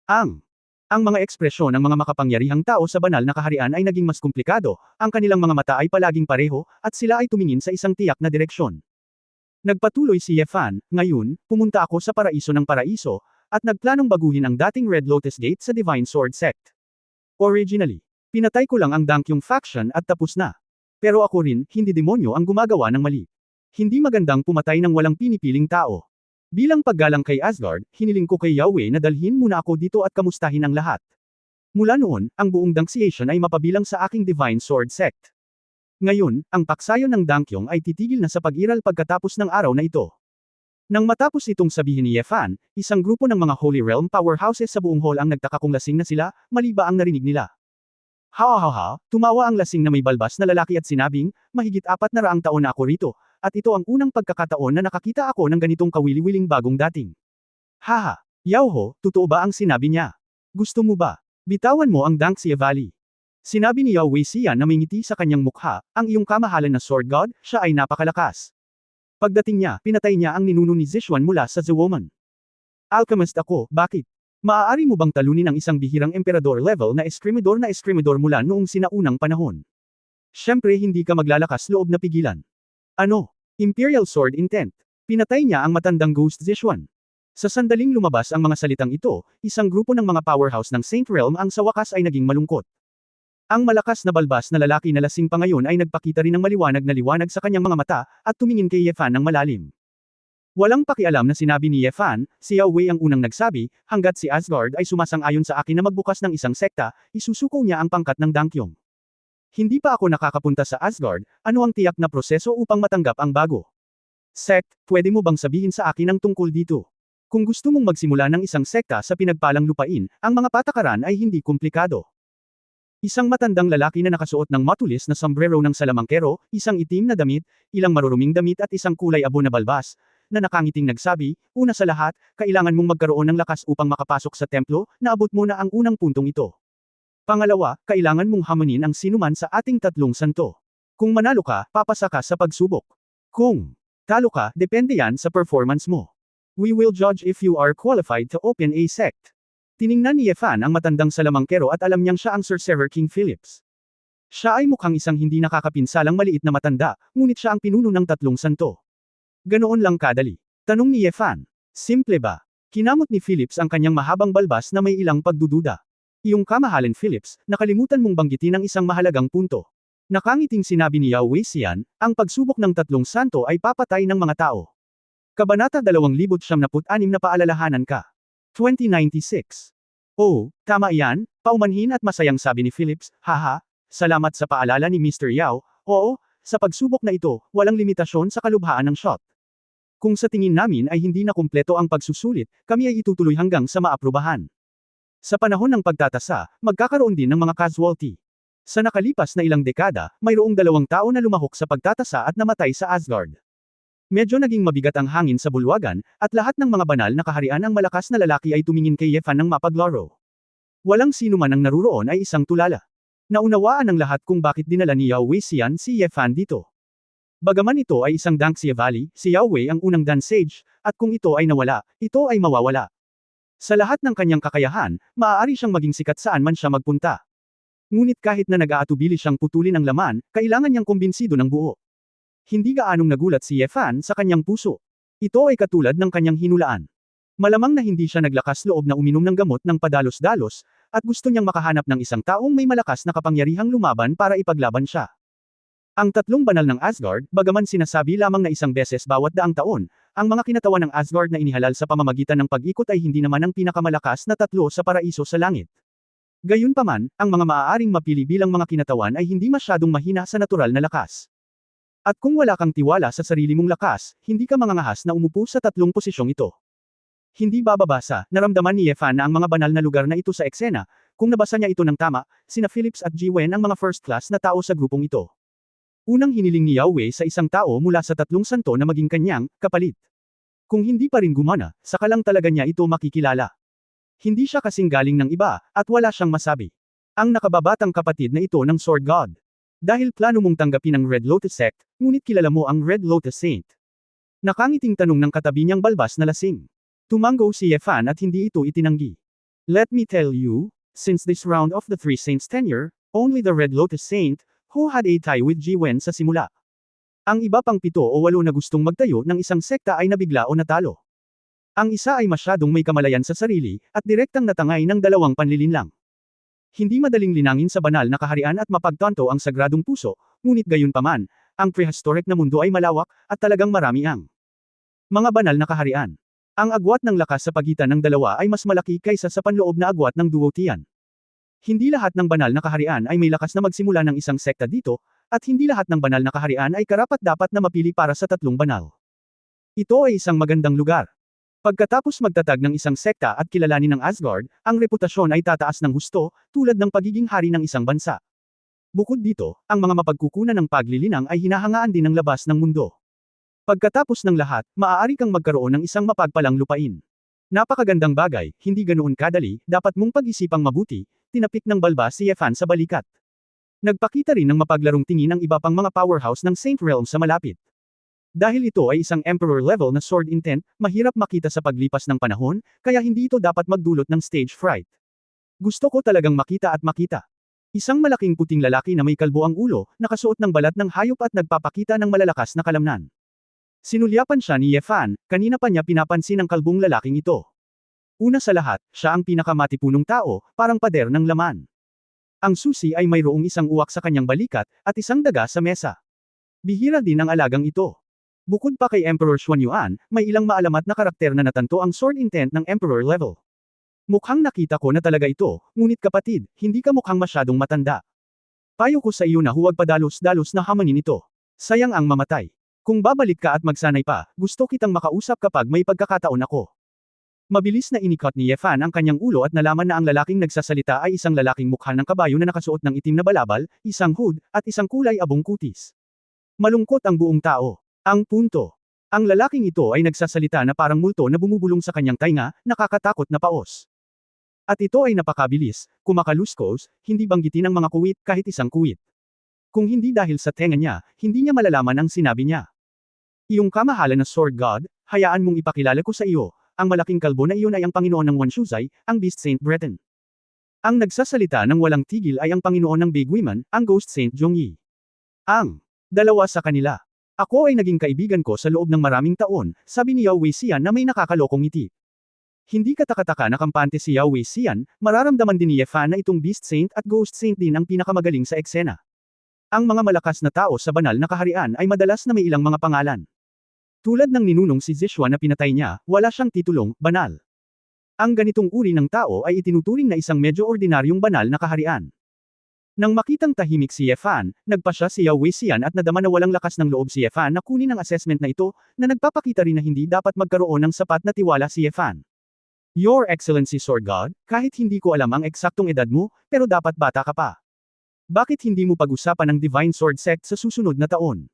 Ang mga ekspresyon ng mga makapangyarihang tao sa banal na kaharian ay naging mas komplikado, ang kanilang mga mata ay palaging pareho, at sila ay tumingin sa isang tiyak na direksyon. Nagpatuloy si Yefan, ngayon, pumunta ako sa paraiso ng paraiso, at nagplanong baguhin ang dating Red Lotus Gate sa Divine Sword Sect. Originally, pinatay ko lang ang Dankyong faction at tapos na. Pero ako rin, hindi demonyo ang gumagawa ng mali. Hindi magandang pumatay ng walang pinipiling tao. Bilang paggalang kay Asgard, hiniling ko kay Yahweh na dalhin muna ako dito at kamustahin ang lahat. Mula noon, ang buong Danciation ay mapabilang sa aking Divine Sword Sect. Ngayon, ang paksayon ng Dankyong ay titigil na sa pag-iral pagkatapos ng araw na ito. Nang matapos itong sabihin ni Yefan, isang grupo ng mga Holy Realm powerhouses sa buong hall ang nagtaka kung lasing na sila, mali ba ang narinig nila? Ha, tumawa ang lasing na may balbas na lalaki at sinabing, mahigit 400 taon na ako rito, at ito ang unang pagkakataon na nakakita ako ng ganitong kawili-wiling bagong dating. Haha, Yauho, totoo ba ang sinabi niya? Gusto mo ba? Bitawan mo ang Dangxia Valley. Sinabi ni Yao Weixian na may ngiti sa kanyang mukha, ang iyong kamahalan na Sword God, siya ay napakalakas. Pagdating niya, pinatay niya ang ninuno ni Zishuan mula sa The Woman. Alchemist ako, bakit? Maaari mo bang talunin ang isang bihirang emperador level na eskrimidor mula noong sinaunang panahon? Siyempre hindi ka maglalakas loob na pigilan. Ano? Imperial Sword Intent. Pinatay niya ang matandang Ghost Zishuan. Sa sandaling lumabas ang mga salitang ito, isang grupo ng mga powerhouse ng Saint Realm ang sa wakas ay naging malungkot. Ang malakas na balbas na lalaki na lasing pa ngayon ay nagpakita rin ng maliwanag na liwanag sa kanyang mga mata, at tumingin kay Ye Fan ng malalim. Walang pakialam na sinabi ni Ye Fan, si Yao Wei ang unang nagsabi, hanggat si Asgard ay sumasang-ayon sa akin na magbukas ng isang sekta, isusuko niya ang pangkat ng Dangkyong. Hindi pa ako nakakapunta sa Asgard, ano ang tiyak na proseso upang matanggap ang bago? Sect, pwede mo bang sabihin sa akin ang tungkol dito? Kung gusto mong magsimula ng isang sekta sa pinagpalang lupain, ang mga patakaran ay hindi komplikado. Isang matandang lalaki na nakasuot ng matulis na sombrero ng salamangkero, isang itim na damit, ilang maruruming damit at isang kulay abo na balbas, na nakangiting nagsabi, una sa lahat, kailangan mong magkaroon ng lakas upang makapasok sa templo, naabot mo na ang unang puntong ito. Pangalawa, kailangan mong hamunin ang sinuman sa ating tatlong santo. Kung manalo ka, papasa ka sa pagsubok. Kung talo ka, depende yan sa performance mo. We will judge if you are qualified to open a sect. Tiningnan ni Ye Fan ang matandang salamangkero at alam niyang siya ang Sorcerer King Philips. Siya ay mukhang isang hindi nakakapinsalang maliit na matanda, ngunit siya ang pinuno ng tatlong santo. Ganoon lang kadali. Tanong ni Ye Fan. Simple ba? Kinamot ni Philips ang kanyang mahabang balbas na may ilang pagdududa. Iyong kamahalan Philips, nakalimutan mong banggitin ang isang mahalagang punto. Nakangiting sinabi ni Yao Weixian, ang pagsubok ng tatlong santo ay papatay ng mga tao. Kabanata 2076 na paalalahanan ka. 2096. Oh, tama iyan, paumanhin at masayang sabi ni Philips, haha, salamat sa paalala ni Mr. Yao, oo, sa pagsubok na ito, walang limitasyon sa kalubhaan ng shot. Kung sa tingin namin ay hindi na kumpleto ang pagsusulit, kami ay itutuloy hanggang sa maaprubahan. Sa panahon ng pagtatasa, magkakaroon din ng mga casualty. Sa nakalipas na ilang dekada, mayroong 2 tao na lumahok sa pagtatasa at namatay sa Asgard. Medyo naging mabigat ang hangin sa bulwagan, at lahat ng mga banal na kaharian ang malakas na lalaki ay tumingin kay Ye Fan ng mapaglaro. Walang sino man ang naruroon ay isang tulala. Naunawaan ng lahat kung bakit dinala ni Yao Weixian si Ye Fan dito. Bagaman ito ay isang Dangxia Valley, si Yao Wei ang unang Dan Sage, at kung ito ay nawala, ito ay mawawala. Sa lahat ng kanyang kakayahan, maaari siyang maging sikat saan man siya magpunta. Ngunit kahit na nag-aatubili siyang putulin ang laman, kailangan niyang kumbinsido ng buo. Hindi gaanong nagulat si Ye Fan sa kanyang puso. Ito ay katulad ng kanyang hinulaan. Malamang na hindi siya naglakas loob na uminom ng gamot ng padalos-dalos, at gusto niyang makahanap ng isang taong may malakas na kapangyarihang lumaban para ipaglaban siya. Ang tatlong banal ng Asgard, bagaman sinasabi lamang na isang beses bawat daang taon, ang mga kinatawan ng Asgard na inihalal sa pamamagitan ng pag-ikot ay hindi naman ang pinakamalakas na tatlo sa paraiso sa langit. Gayunpaman, ang mga maaaring mapili bilang mga kinatawan ay hindi masyadong mahina sa natural na lakas. At kung wala kang tiwala sa sarili mong lakas, hindi ka mangangahas na umupo sa tatlong posisyong ito. Hindi bababasa, naramdaman ni Ye Fan na ang mga banal na lugar na ito sa eksena, kung nabasa niya ito ng tama, sina Philips at Ji Wen ang mga first class na tao sa grupong ito. Unang hiniling ni Yao Wei sa isang tao mula sa tatlong santo na maging kanyang kapalit. Kung hindi pa rin gumana, saka lang talaga niya ito makikilala. Hindi siya kasing galing ng iba, at wala siyang masabi. Ang nakababatang kapatid na ito ng Sword God. Dahil plano mong tanggapin ang Red Lotus Sect, ngunit kilala mo ang Red Lotus Saint. Nakangiting tanong ng katabi niyang balbas na lasing. Tumango si Ye Fan at hindi ito itinanggi. Let me tell you, since this round of the Three Saints tenure, only the Red Lotus Saint, who had a tie with Ji Wen sa simula. Ang iba pang 7 o 8 na gustong magtayo ng isang sekta ay nabigla o natalo. Ang isa ay masyadong may kamalayan sa sarili, at direktang natangay ng 2 panlilinlang. Hindi madaling linangin sa banal na kaharian at mapagtanto ang sagradong puso, ngunit gayunpaman, ang prehistoric na mundo ay malawak, at talagang marami ang mga banal na kaharian. Ang agwat ng lakas sa pagitan ng dalawa ay mas malaki kaysa sa panloob na agwat ng Duotian. Hindi lahat ng banal na kaharian ay may lakas na magsimula ng isang sekta dito, at hindi lahat ng banal na kaharian ay karapat-dapat na mapili para sa tatlong banal. Ito ay isang magandang lugar. Pagkatapos magtatag ng isang sekta at kilalanin ng Asgard, ang reputasyon ay tataas ng husto, tulad ng pagiging hari ng isang bansa. Bukod dito, ang mga mapagkukunan ng paglilinang ay hinahangaan din ng labas ng mundo. Pagkatapos ng lahat, maaari kang magkaroon ng isang mapagpalang lupain. Napakagandang bagay, hindi ganoon kadali, dapat mong pag-isipang mabuti, tinapik ng balbas si Yefan sa balikat. Nagpakita rin ng mapaglarong tingin ang iba pang mga powerhouse ng Saint Realm sa malapit. Dahil ito ay isang Emperor level na sword intent, mahirap makita sa paglipas ng panahon, kaya hindi ito dapat magdulot ng stage fright. Gusto ko talagang makita at makita. Isang malaking puting lalaki na may kalbo ang ulo, nakasuot ng balat ng hayop at nagpapakita ng malalakas na kalamnan. Sinulyapan siya ni Yefan, kanina pa niya pinapansin ang kalbong lalaking ito. Una sa lahat, siya ang pinakamatipunong tao, parang pader ng laman. Ang susi ay mayroong isang uwak sa kanyang balikat, at isang daga sa mesa. Bihira din ang alagang ito. Bukod pa kay Emperor Xuanyuan, may ilang maalamat na karakter na natanto ang sword intent ng Emperor level. Mukhang nakita ko na talaga ito, ngunit kapatid, hindi ka mukhang masyadong matanda. Payo ko sa iyo na huwag padalos-dalos na hamanin ito. Sayang ang mamatay. Kung babalik ka at magsanay pa, gusto kitang makausap kapag may pagkakataon ako. Mabilis na inikot ni Yefan ang kanyang ulo at nalaman na ang lalaking nagsasalita ay isang lalaking mukha ng kabayo na nakasuot ng itim na balabal, isang hood, at isang kulay abong kutis. Malungkot ang buong tao. Ang punto. Ang lalaking ito ay nagsasalita na parang multo na bumubulong sa kanyang tainga, nakakatakot na paos. At ito ay napakabilis, kumakaluskos, hindi banggitin ang mga kuwit kahit isang kuwit. Kung hindi dahil sa tenga niya, hindi niya malalaman ang sinabi niya. Iyong kamahalan na Sword God, hayaan mong ipakilala ko sa iyo, ang malaking kalbo na iyon ay ang Panginoon ng Wanshuzai, ang Beast Saint Breton. Ang nagsasalita ng walang tigil ay ang Panginoon ng Big Women, ang Ghost Saint Zhongyi. Ang dalawa sa kanila. Ako ay naging kaibigan ko sa loob ng maraming taon, sabi ni Yao Weixian na may nakakalokong ngiti. Hindi katakataka na kampante si Yao Weixian, mararamdaman din ni Yefan na itong Beast Saint at Ghost Saint din ang pinakamagaling sa eksena. Ang mga malakas na tao sa banal na kaharian ay madalas na may ilang mga pangalan. Tulad ng ninunong si Zixuan na pinatay niya, wala siyang titulong, banal. Ang ganitong uri ng tao ay itinuturing na isang medyo ordinaryong banal na kaharian. Nang makitang tahimik si Yefan, nagpa siya si Yao Weixian at nadama na walang lakas ng loob si Yefan na kunin ang assessment na ito, na nagpapakita rin na hindi dapat magkaroon ng sapat na tiwala si Yefan. Your Excellency Sword God, kahit hindi ko alam ang eksaktong edad mo, pero dapat bata ka pa. Bakit hindi mo pag-usapan ang Divine Sword Sect sa susunod na taon?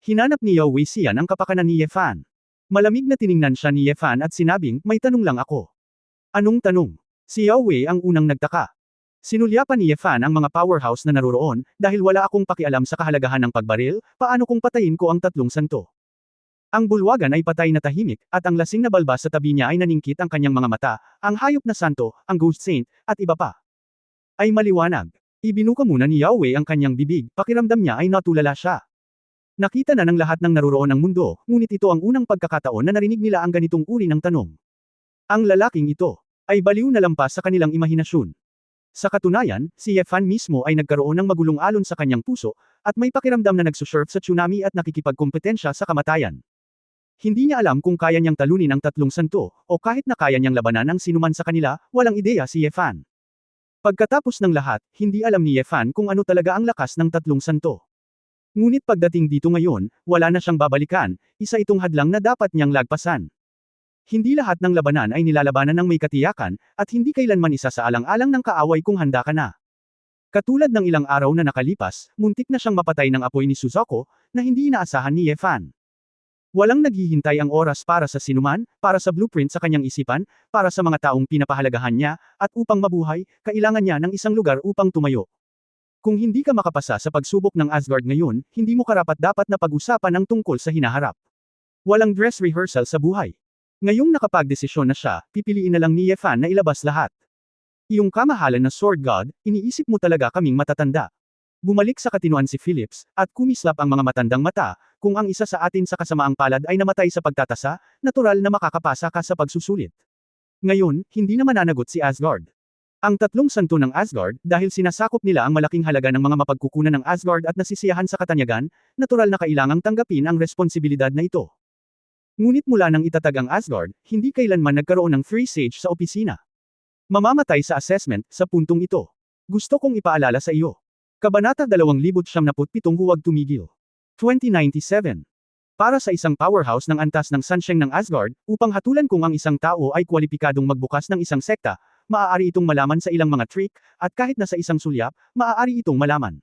Hinanap ni Yao Weixian ang kapakanan ni Yefan. Malamig na tiningnan siya ni Yefan at sinabing, may tanong lang ako. Anong tanong? Si Yao Wei ang unang nagtaka. Sinulyapan ni Yefan ang mga powerhouse na naroroon, dahil wala akong pakialam sa kahalagahan ng pagbaril, paano kung patayin ko ang tatlong santo? Ang bulwagan ay patay na tahimik, at ang lasing na balbas sa tabi niya ay naningkit ang kanyang mga mata, ang hayop na santo, ang Ghost Saint, at iba pa. Ay maliwanag. Ibinuka muna ni Yao Wei ang kanyang bibig, pakiramdam niya ay natulala siya. Nakita na ng lahat ng naroroon ang mundo, ngunit ito ang unang pagkakataon na narinig nila ang ganitong uri ng tanong. Ang lalaking ito ay baliw na lampas sa kanilang imahinasyon. Sa katunayan, si Yefan mismo ay nagkaroon ng magulong alon sa kanyang puso, at may pakiramdam na nagsusurf sa tsunami at nakikipagkompetensya sa kamatayan. Hindi niya alam kung kaya niyang talunin ang tatlong santo, o kahit na kaya niyang labanan ang sinuman sa kanila, walang ideya si Yefan. Pagkatapos ng lahat, hindi alam ni Yefan kung ano talaga ang lakas ng tatlong santo. Ngunit pagdating dito ngayon, wala na siyang babalikan, isa itong hadlang na dapat niyang lagpasan. Hindi lahat ng labanan ay nilalabanan ng may katiyakan, at hindi kailanman isa sa alang-alang ng kaaway kung handa ka na. Katulad ng ilang araw na nakalipas, muntik na siyang mapatay ng apoy ni Suzuko, na hindi inaasahan ni Yefan. Walang naghihintay ang oras para sa sinuman, para sa blueprint sa kanyang isipan, para sa mga taong pinapahalagahan niya, at upang mabuhay, kailangan niya ng isang lugar upang tumayo. Kung hindi ka makapasa sa pagsubok ng Asgard ngayon, hindi mo karapat-dapat na pag-usapan ang tungkol sa hinaharap. Walang dress rehearsal sa buhay. Ngayong nakapagdesisyon na siya, pipiliin na lang ni Yefan na ilabas lahat. Iyong kamahalan na Sword God, iniisip mo talaga kaming matatanda. Bumalik sa katinuan si Phillips, at kumislap ang mga matandang mata, kung ang isa sa atin sa kasamaang palad ay namatay sa pagtatasa, natural na makakapasa ka sa pagsusulit. Ngayon, hindi na mananagot si Asgard. Ang tatlong santo ng Asgard, dahil sinasakop nila ang malaking halaga ng mga mapagkukunan ng Asgard at nasisiyahan sa katanyagan, natural na kailangang tanggapin ang responsibilidad na ito. Ngunit mula nang itatag ang Asgard, hindi kailanman nagkaroon ng Three Sage sa opisina. Mamamatay sa assessment, sa puntong ito. Gusto kong ipaalala sa iyo. Kabanata 297 Huwag Tumigil. 2097. Para sa isang powerhouse ng antas ng Sansheng ng Asgard, upang hatulan kung ang isang tao ay kwalipikadong magbukas ng isang sekta, maaari itong malaman sa ilang mga trick, at kahit na sa isang sulyap, maaari itong malaman.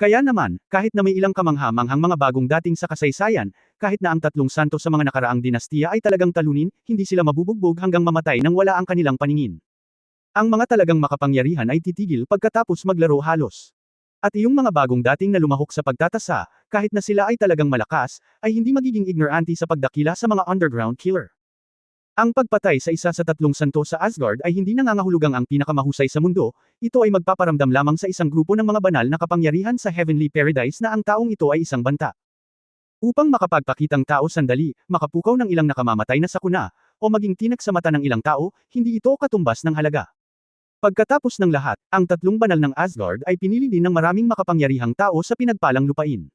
Kaya naman, kahit na may ilang kamangha-manghang mga bagong dating sa kasaysayan, kahit na ang tatlong santo sa mga nakaraang dinastiya ay talagang talunin, hindi sila mabubugbog hanggang mamatay nang wala ang kanilang paningin. Ang mga talagang makapangyarihan ay titigil pagkatapos maglaro halos. At iyong mga bagong dating na lumahok sa pagtatasa, kahit na sila ay talagang malakas, ay hindi magiging ignorante sa pagdakila sa mga underground killer. Ang pagpatay sa isa sa tatlong santo sa Asgard ay hindi nangangahulugang ang pinakamahusay sa mundo, ito ay magpaparamdam lamang sa isang grupo ng mga banal na kapangyarihan sa Heavenly Paradise na ang taong ito ay isang banta. Upang makapagpakitang tao sandali, makapukaw ng ilang nakamamatay na sakuna, o maging tinag sa mata ng ilang tao, hindi ito katumbas ng halaga. Pagkatapos ng lahat, ang tatlong banal ng Asgard ay pinili din ng maraming makapangyarihang tao sa pinagpalang lupain.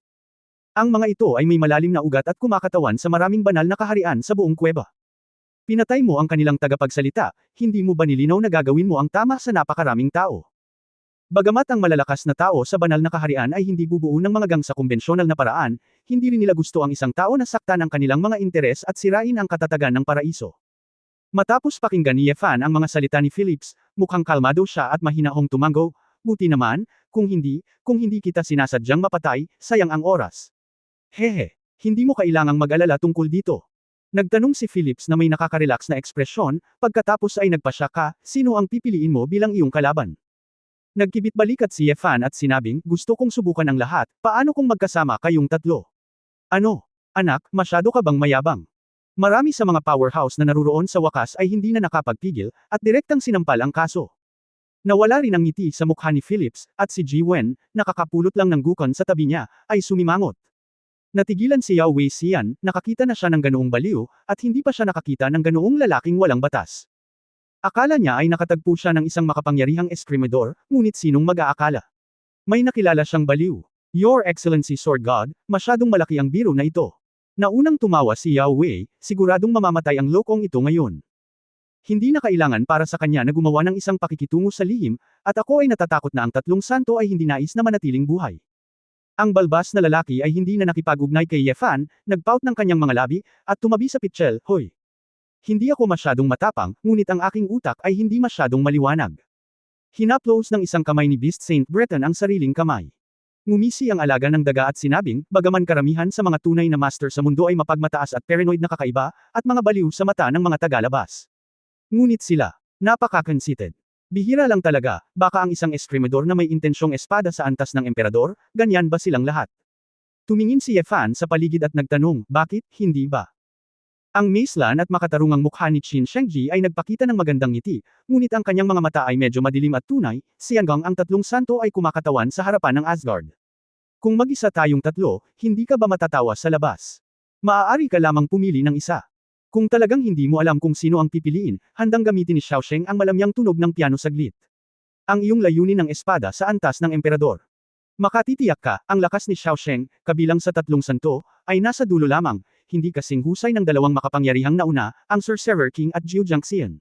Ang mga ito ay may malalim na ugat at kumakatawan sa maraming banal na kaharian sa buong kuweba. Pinatay mo ang kanilang tagapagsalita, hindi mo ba nilinaw na gagawin mo ang tama sa napakaraming tao? Bagamat ang malalakas na tao sa banal na kaharian ay hindi bubuo ng mga gang sa kumbensyonal na paraan, hindi rin nila gusto ang isang tao na saktan ang kanilang mga interes at sirain ang katatagan ng paraiso. Matapos pakinggan ni Yefan ang mga salita ni Phillips, mukhang kalmado siya at mahinahong tumango, buti naman, kung hindi kita sinasadyang mapatay, sayang ang oras. Hehe, hindi mo kailangang mag-alala tungkol dito. Nagtanong si Phillips na may nakaka-relax na ekspresyon, pagkatapos ay nagpasya ka, sino ang pipiliin mo bilang iyong kalaban? Nagkibit balikat si Yefan at sinabing, gusto kong subukan ang lahat, paano kung magkasama kayong tatlo? Ano? Anak, masyado ka bang mayabang? Marami sa mga powerhouse na naruroon sa wakas ay hindi na nakapagpigil, at direktang sinampal ang kaso. Nawala rin ang ngiti sa mukha ni Phillips, at si Ji Wen, nakakapulot lang ng gukon sa tabi niya, ay sumimangot. Natigilan si Yao Wei Xian, nakakita na siya ng ganoong baliw, at hindi pa siya nakakita ng ganoong lalaking walang batas. Akala niya ay nakatagpo siya ng isang makapangyarihang eskrimador, ngunit sinong mag-aakala? May nakilala siyang baliw. Your Excellency Sword God, masyadong malaki ang biro na ito. Naunang tumawa si Yao Wei, siguradong mamamatay ang lokong ito ngayon. Hindi na kailangan para sa kanya na gumawa ng isang pakikitungo sa lihim, at ako ay natatakot na ang tatlong santo ay hindi nais na manatiling buhay. Ang balbas na lalaki ay hindi na nakipag-ugnay kay Yefan, nagpout ng kanyang mga labi, at tumabi sa pitchel, hoy. Hindi ako masyadong matapang, ngunit ang aking utak ay hindi masyadong maliwanag. Hinaplos ng isang kamay ni Beast Saint Breton ang sariling kamay. Ngumisi ang alaga ng daga at sinabing, bagaman karamihan sa mga tunay na master sa mundo ay mapagmataas at paranoid na kakaiba, at mga baliw sa mata ng mga tagalabas. Ngunit sila, napaka-conceited. Bihira lang talaga, baka ang isang eskrimador na may intensyong espada sa antas ng emperador, ganyan ba silang lahat? Tumingin si Yefan sa paligid at nagtanong, bakit, hindi ba? Ang maislan at makatarungang mukha ni Qin Shengji ay nagpakita ng magandang ngiti, ngunit ang kanyang mga mata ay medyo madilim at tunay, hanggang ang tatlong santo ay kumakatawan sa harapan ng Asgard. Kung mag-isa tayong tatlo, hindi ka ba matatawa sa labas? Maaari ka lamang pumili ng isa. Kung talagang hindi mo alam kung sino ang pipiliin, handang gamitin ni Xiaosheng ang malamyang tunog ng piano saglit. Ang iyong layunin ng espada sa antas ng emperador. Makatitiyak ka, ang lakas ni Xiaosheng, kabilang sa tatlong santo, ay nasa dulo lamang, hindi kasing husay ng dalawang makapangyarihang nauna, ang Sorcerer King at Jiu Jiangxian.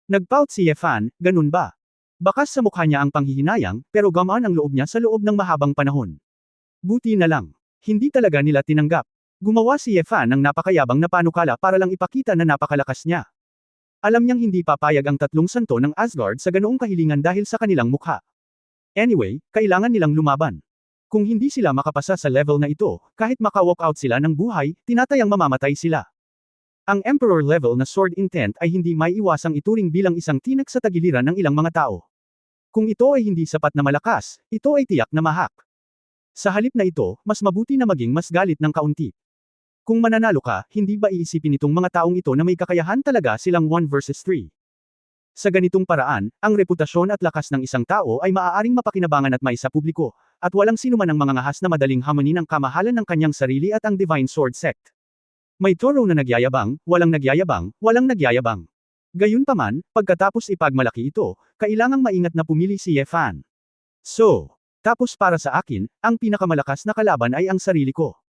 Nagpout si Yefan, ganun ba? Bakas sa mukha niya ang panghihinayang, pero gamaan ang loob niya sa loob ng mahabang panahon. Buti na lang. Hindi talaga nila tinanggap. Gumawa si Yefan ng napakayabang na panukala para lang ipakita na napakalakas niya. Alam niyang hindi papayag ang tatlong santo ng Asgard sa ganoong kahilingan dahil sa kanilang mukha. Anyway, kailangan nilang lumaban. Kung hindi sila makapasa sa level na ito, kahit maka-walk out sila ng buhay, tinatayang mamamatay sila. Ang Emperor level na sword intent ay hindi maiiwasang ituring bilang isang tinak sa tagiliran ng ilang mga tao. Kung ito ay hindi sapat na malakas, ito ay tiyak na mahak. Sa halip na ito, mas mabuti na maging mas galit ng kaunti. Kung mananalo ka, hindi ba iisipin itong mga taong ito na may kakayahan talaga silang 1 versus 3? Sa ganitong paraan, ang reputasyon at lakas ng isang tao ay maaaring mapakinabangan at maisapubliko, at walang sinuman ang mga ngahas na madaling hamonin ang kamahalan ng kanyang sarili at ang Divine Sword Sect. May toro na nagyayabang, walang nagyayabang, walang nagyayabang. Gayunpaman, pagkatapos ipagmalaki ito, kailangang maingat na pumili si Yefan. Tapos para sa akin, ang pinakamalakas na kalaban ay ang sarili ko.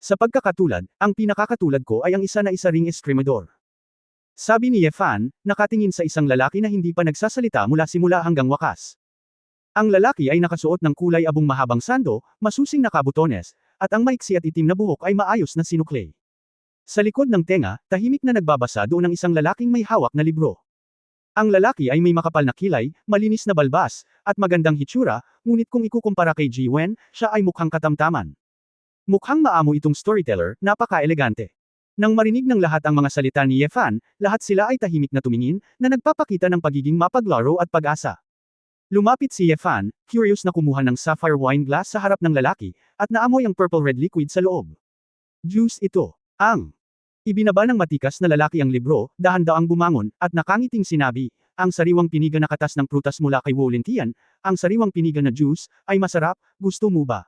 Sa pagkakatulad, ang pinakakatulad ko ay ang isa na isa ring eskrimador. Sabi ni Yefan, nakatingin sa isang lalaki na hindi pa nagsasalita mula simula hanggang wakas. Ang lalaki ay nakasuot ng kulay abong mahabang sando, masusing nakabutones, at ang maiksi at itim na buhok ay maayos na sinukle. Sa likod ng tenga, tahimik na nagbabasa doon ang isang lalaking may hawak na libro. Ang lalaki ay may makapal na kilay, malinis na balbas, at magandang hitsura, ngunit kung ikukumpara kay Ji-wen, siya ay mukhang katamtaman. Mukhang maamo itong storyteller, napaka-elegante. Nang marinig ng lahat ang mga salita ni Ye Fan, lahat sila ay tahimik na tumingin, na nagpapakita ng pagiging mapaglaro at pag-asa. Lumapit si Ye Fan, curious na kumuha ng sapphire wine glass sa harap ng lalaki, at naamoy ang purple-red liquid sa loob. Juice ito. Ibinaba ng matikas na lalaki ang libro, dahan-daang bumangon, at nakangiting sinabi, ang sariwang piniga na katas ng prutas mula kay Wu Lintian, ang sariwang piniga na juice, ay masarap, gusto mo ba?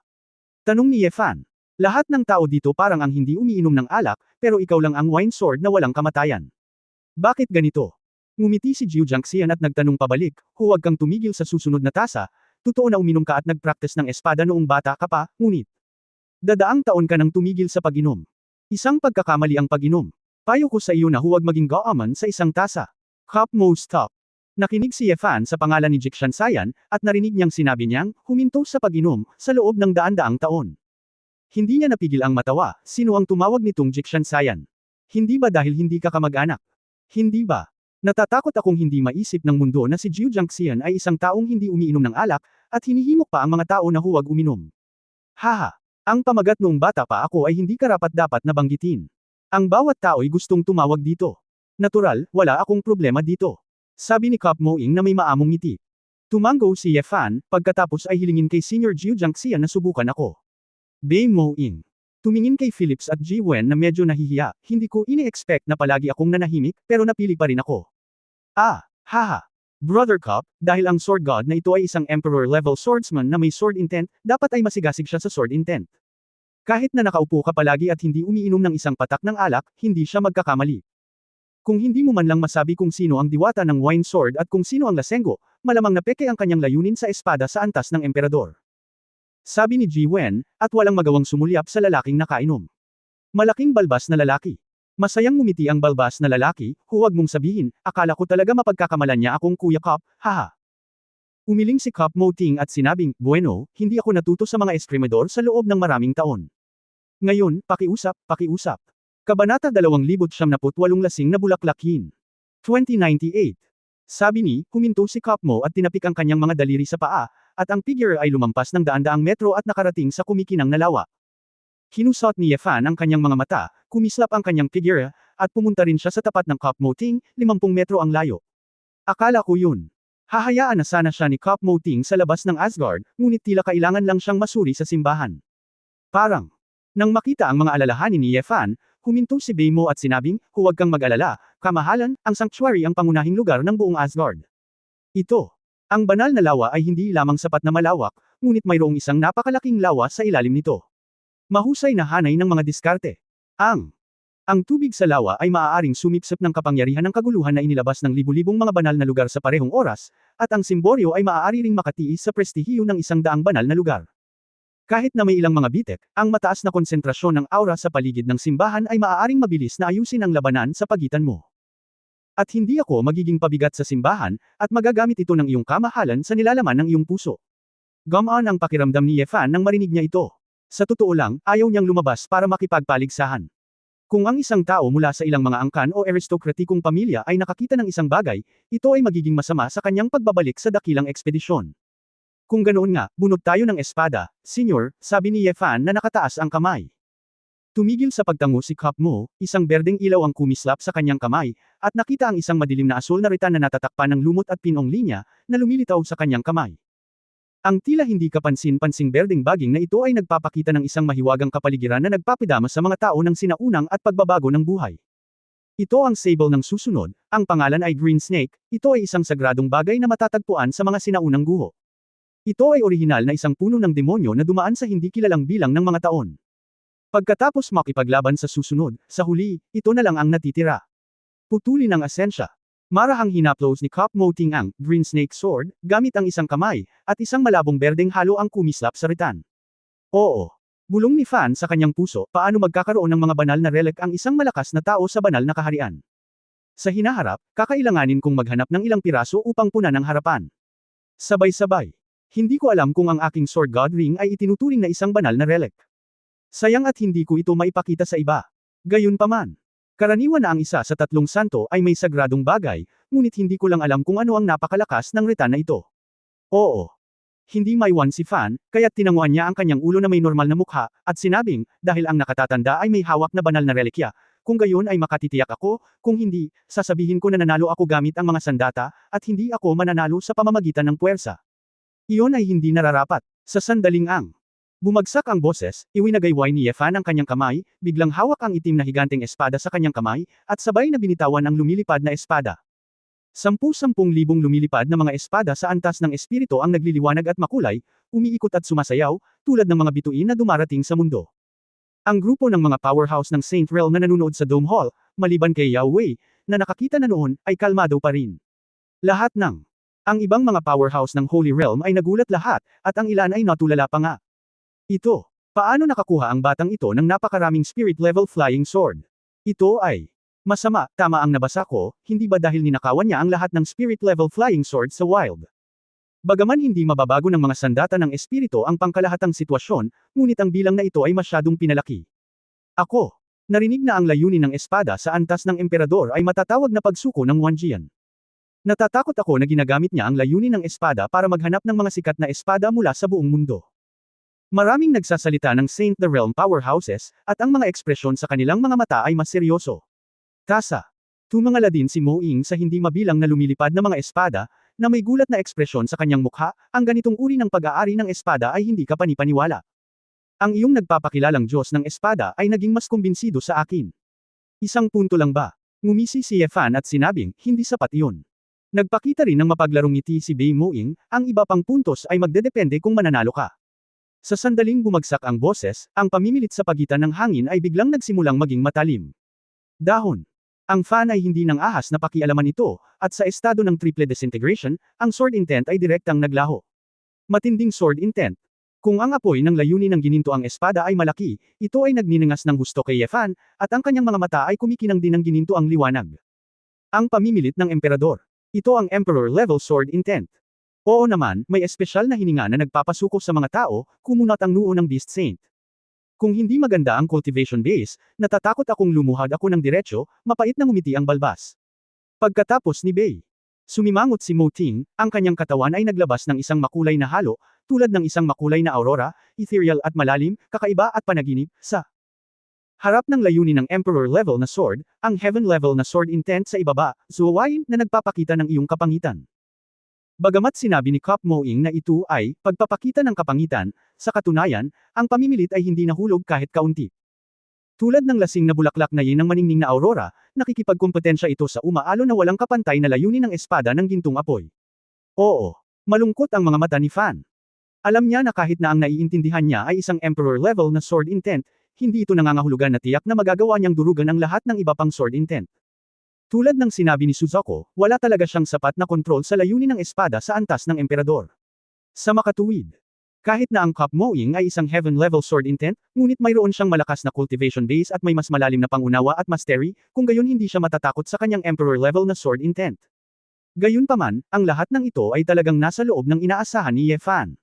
Tanong ni Ye Fan. Lahat ng tao dito parang ang hindi umiinom ng alak, pero ikaw lang ang wine sword na walang kamatayan. Bakit ganito? Ngumiti si Jiu Jiangxian at nagtanong pabalik, huwag kang tumigil sa susunod na tasa, totoo na uminom ka at nag-practice ng espada noong bata ka pa, ngunit. Dadaang taon ka nang tumigil sa pag-inom. Isang pagkakamali ang pag-inom. Payo ko sa iyo na huwag maging gaaman sa isang tasa. Cup mo stop. Nakinig si Ye Fan sa pangalan ni Jixian Sayan, at narinig niyang sinabi niyang, huminto sa pag-inom, sa loob ng daan-daang taon. Hindi niya napigil ang matawa, sino ang tumawag nitong Jixian Sayan? Hindi ba dahil hindi ka kamag-anak? Hindi ba? Natatakot akong hindi maisip ng mundo na si Jiu Jiangxian ay isang taong hindi umiinom ng alak, at hinihimok pa ang mga tao na huwag uminom. Haha! Ang pamagat noong bata pa ako ay hindi karapat-dapat na banggitin. Ang bawat tao'y gustong tumawag dito. Natural, wala akong problema dito. Sabi ni Cup Moing na may maamong ngiti. Tumango si Ye Fan, pagkatapos ay hilingin kay Senior Jiu Jiangxian na subukan ako. Bei Moing. Tumingin kay Phillips at Ji-wen na medyo nahihiya, hindi ko ini-expect na palagi akong nanahimik, pero napili pa rin ako. Haha. Brother Cup, dahil ang sword god na ito ay isang emperor-level swordsman na may sword intent, dapat ay masigasig siya sa sword intent. Kahit na nakaupo ka palagi at hindi umiinom ng isang patak ng alak, hindi siya magkakamali. Kung hindi mo man lang masabi kung sino ang diwata ng wine sword at kung sino ang lasenggo, malamang na peke ang kanyang layunin sa espada sa antas ng emperador. Sabi ni Ji-wen, at walang magawang sumulyap sa lalaking nakainom. Malaking balbas na lalaki. Masayang ngumiti ang balbas na lalaki, huwag mong sabihin, akala ko talaga mapagkakamalan niya akong Kuya Cup, haha. Umiling si Cup Moting at sinabing, bueno, hindi ako natuto sa mga eskrimador sa loob ng maraming taon. Ngayon, pakiusap. Kabanata 2078 Lasing na Bulaklakin. 2098. Sabi ni, huminto si Cup Mo at tinapik ang kanyang mga daliri sa paa, at ang figure ay lumampas ng daan-daang metro at nakarating sa kumikinang na lawa. Kinusot ni Ye Fan ang kanyang mga mata, kumislap ang kanyang figure, at pumunta rin siya sa tapat ng Cup Moting, 50 metro ang layo. Akala ko yun. Hahayaan na sana siya ni Cup Moting sa labas ng Asgard, ngunit tila kailangan lang siyang masuri sa simbahan. Parang. Nang makita ang mga alalahanin ni Ye Fan, huminto si Bei Mo at sinabing, huwag kang mag-alala, kamahalan, ang sanctuary ang pangunahing lugar ng buong Asgard. Ito. Ang banal na lawa ay hindi lamang sapat na malawak, ngunit mayroong isang napakalaking lawa sa ilalim nito. Mahusay na hanay ng mga diskarte. Ang tubig sa lawa ay maaaring sumipsip ng kapangyarihan ng kaguluhan na inilabas ng libu-libong mga banal na lugar sa parehong oras, at ang simboryo ay maaari ring makatiis sa prestihiyo ng 100 banal na lugar. Kahit na may ilang mga bitek, ang mataas na konsentrasyon ng aura sa paligid ng simbahan ay maaaring mabilis na ayusin ang labanan sa pagitan mo. At hindi ako magiging pabigat sa simbahan, at magagamit ito ng iyong kamahalan sa nilalaman ng iyong puso. Gumaan ang pakiramdam ni Ye Fan nang marinig niya ito. Sa totoo lang, ayaw niyang lumabas para makipagpaligsahan. Kung ang isang tao mula sa ilang mga angkan o aristokratikong pamilya ay nakakita ng isang bagay, ito ay magiging masama sa kanyang pagbabalik sa dakilang ekspedisyon. Kung ganoon nga, bunot tayo ng espada, senyor, sabi ni Ye Fan na nakataas ang kamay. Tumigil sa pagtango si Cup Mo, isang berdeng ilaw ang kumislap sa kanyang kamay, at nakita ang isang madilim na asul na ritan na natatakpan ng lumot at pinong linya, na lumilitaw sa kanyang kamay. Ang tila hindi kapansin-pansing berdeng baging na ito ay nagpapakita ng isang mahiwagang kapaligiran na nagpapidama sa mga tao ng sinaunang at pagbabago ng buhay. Ito ang sable ng susunod, ang pangalan ay Green Snake, ito ay isang sagradong bagay na matatagpuan sa mga sinaunang guho. Ito ay orihinal na isang puno ng demonyo na dumaan sa hindi kilalang bilang ng mga taon. Pagkatapos makipaglaban sa susunod, sa huli, ito na lang ang natitira. Putulin ang asensya. Marahang hinaplos ni Cup Moting ang Green Snake Sword, gamit ang isang kamay, at isang malabong berdeng halo ang kumislap sa ritan. Oo. Bulong ni Fan sa kanyang puso, paano magkakaroon ng mga banal na relic ang isang malakas na tao sa banal na kaharian. Sa hinaharap, kakailanganin kong maghanap ng ilang piraso upang punan ang harapan. Sabay-sabay. Hindi ko alam kung ang aking Sword God Ring ay itinuturing na isang banal na relic. Sayang at hindi ko ito maipakita sa iba. Gayunpaman. Karaniwan na ang isa sa tatlong santo ay may sagradong bagay, ngunit hindi ko lang alam kung ano ang napakalakas ng ritan na ito. Oo. Hindi maiwan si Fan, kaya't tinanguan niya ang kanyang ulo na may normal na mukha, at sinabing, dahil ang nakatatanda ay may hawak na banal na relikya, kung gayon ay makatitiyak ako, kung hindi, sasabihin ko na nanalo ako gamit ang mga sandata, at hindi ako mananalo sa pamamagitan ng puwersa. Iyon ay hindi nararapat. Sa sandaling bumagsak ang boses, iwinagayway ni Yefan ang kanyang kamay, biglang hawak ang itim na higanteng espada sa kanyang kamay, at sabay na binitawan ang lumilipad na espada. 10,000 lumilipad na mga espada sa antas ng espiritu ang nagliliwanag at makulay, umiikot at sumasayaw, tulad ng mga bituin na dumarating sa mundo. Ang grupo ng mga powerhouse ng Saint Realm na nanonood sa Dome Hall, maliban kay Yao Wei, na nakakita na noon, ay kalmado pa rin. Lahat ng ang ibang mga powerhouse ng Holy Realm ay nagulat lahat, at ang ilan ay natulala pa nga. Ito, paano nakakuha ang batang ito ng napakaraming spirit level flying sword? Ito ay masama, tama ang nabasa ko, hindi ba dahil ninakawan niya ang lahat ng spirit level flying sword sa wild? Bagaman hindi mababago ng mga sandata ng espiritu ang pangkalahatang sitwasyon, ngunit ang bilang na ito ay masyadong pinalaki. Ako, narinig na ang layunin ng espada sa antas ng emperador ay matatawag na pagsuko ng Wanjian. Natatakot ako na ginagamit niya ang layunin ng espada para maghanap ng mga sikat na espada mula sa buong mundo. Maraming nagsasalita ng Saint the Realm powerhouses, at ang mga ekspresyon sa kanilang mga mata ay mas seryoso. Tasa. Tumangala din si Mo Ying sa hindi mabilang na lumilipad na mga espada, na may gulat na ekspresyon sa kanyang mukha, ang ganitong uri ng pag-aari ng espada ay hindi ka panipaniwala. Ang iyong nagpapakilalang Diyos ng espada ay naging mas kumbinsido sa akin. Isang punto lang ba? Ngumisi si Yefan at sinabing, hindi sapat iyon. Nagpakita rin ng mapaglarong ngiti si Bei Mo Ying, ang iba pang puntos ay magdedepende kung mananalo ka. Sa sandaling bumagsak ang boses, ang pamimilit sa pagitan ng hangin ay biglang nagsimulang maging matalim. Dahon. Ang fan ay hindi nang ahas na pakialaman ito, at sa estado ng triple disintegration, ang sword intent ay direktang naglaho. Matinding sword intent. Kung ang apoy ng layunin ng gininto ang espada ay malaki, ito ay nagniningas ng husto kay Yefan, at ang kanyang mga mata ay kumikinang din ng gininto ang liwanag. Ang pamimilit ng emperador. Ito ang Emperor level sword intent. Oo naman, may espesyal na hininga na nagpapasuko sa mga tao, kumunat ang noo ng Beast Saint. Kung hindi maganda ang cultivation base, natatakot akong lumuhad ako ng diretsyo, mapait na ngumiti ang balbas. Pagkatapos ni Bei, sumimangot si Mo Ting, ang kanyang katawan ay naglabas ng isang makulay na halo, tulad ng isang makulay na aurora, ethereal at malalim, kakaiba at panaginip, sa harap ng layunin ng Emperor level na sword, ang Heaven level na sword intent sa ibaba, zuwawain na nagpapakita ng iyong kapangitan. Bagamat sinabi ni Kop Mo Ying na ito ay pagpapakita ng kapangitan, sa katunayan, ang pamimilit ay hindi nahulog kahit kaunti. Tulad ng lasing na bulaklak na yin ng maningning na aurora, nakikipagkompetensya ito sa umaalo na walang kapantay na layunin ng espada ng gintong apoy. Oo, malungkot ang mga mata ni Fan. Alam niya na kahit na ang naiintindihan niya ay isang Emperor level na sword intent, hindi ito nangangahulugan na tiyak na magagawa niyang durugan ang lahat ng iba pang sword intent. Tulad ng sinabi ni Suzuko, wala talaga siyang sapat na kontrol sa layunin ng espada sa antas ng emperador. Sa makatuwid, kahit na ang Kop Mo Ying ay isang heaven-level sword intent, ngunit mayroon siyang malakas na cultivation base at may mas malalim na pangunawa at mastery, kung gayon hindi siya matatakot sa kanyang emperor-level na sword intent. Gayunpaman, ang lahat ng ito ay talagang nasa loob ng inaasahan ni Yefan.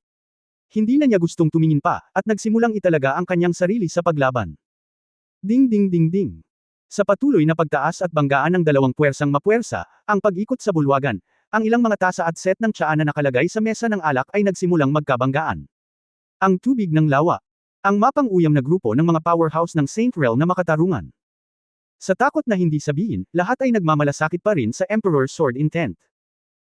Hindi na niya gustong tumingin pa, at nagsimulang italaga ang kanyang sarili sa paglaban. Ding ding ding ding. Sa patuloy na pagtaas at banggaan ng dalawang puwersang mapuwersa, ang pag-ikot sa bulwagan, ang ilang mga tasa at set ng tsaa na nakalagay sa mesa ng alak ay nagsimulang magkabanggaan. Ang tubig ng lawa. Ang mapang-uyam na grupo ng mga powerhouse ng Saint Realm na makatarungan. Sa takot na hindi sabihin, lahat ay nagmamalasakit pa rin sa Emperor Sword Intent.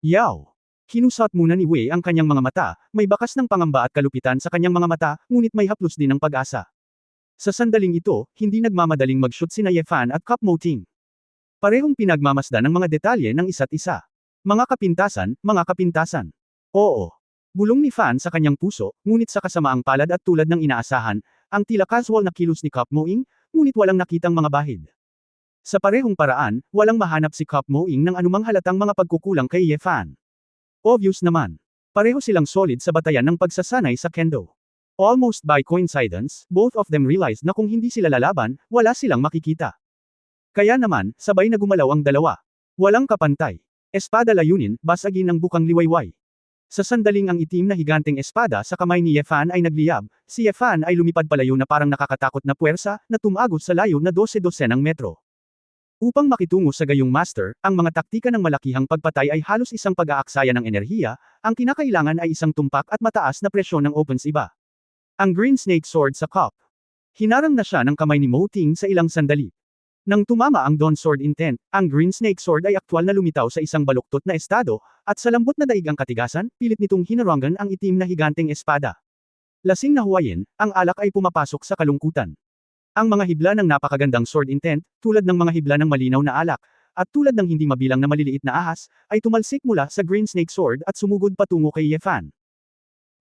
Yao! Kinusat muna ni Wei ang kanyang mga mata, may bakas ng pangamba at kalupitan sa kanyang mga mata, ngunit may haplos din ng pag-asa. Sa sandaling ito, hindi nagmamadaling mag-shoot sina Yefan at Kop Mo Ting. Parehong pinagmamasdan ang mga detalye ng isa't isa. Mga kapintasan, mga kapintasan. Oo. Bulong ni Fan sa kanyang puso, ngunit sa kasamaang palad at tulad ng inaasahan, ang tila casual na kilos ni Kop Mo Ying, ngunit walang nakitang mga bahid. Sa parehong paraan, walang mahanap si Kop Mo Ying ng anumang halatang mga pagkukulang kay Yefan. Obvious naman. Pareho silang solid sa batayan ng pagsasanay sa kendo. Almost by coincidence, both of them realized na kung hindi sila lalaban, wala silang makikita. Kaya naman, sabay na gumalaw ang dalawa. Walang kapantay. Espada layunin, basagin ang bukang liwayway. Sa sandaling ang itim na higanteng espada sa kamay ni Yefan ay nagliyab, si Yefan ay lumipad palayo na parang nakakatakot na puwersa, na tumagos sa layo na 12 ng metro. Upang makitungo sa gayong master, ang mga taktika ng malakihang pagpatay ay halos isang pag-aaksaya ng enerhiya, ang kinakailangan ay isang tumpak at mataas na presyon ng opens iba. Ang Green Snake Sword sa cup. Hinarang na siya ng kamay ni Mo Ting sa ilang sandali. Nang tumama ang Dawn Sword Intent, ang Green Snake Sword ay aktwal na lumitaw sa isang baluktot na estado, at sa lambot na daig ang katigasan, pilit nitong hinarangan ang itim na higanteng espada. Lasing na huwayin, ang alak ay pumapasok sa kalungkutan. Ang mga hibla ng napakagandang sword intent, tulad ng mga hibla ng malinaw na alak, at tulad ng hindi mabilang na maliliit na ahas, ay tumalsik mula sa Green Snake Sword at sumugod patungo kay Ye Fan.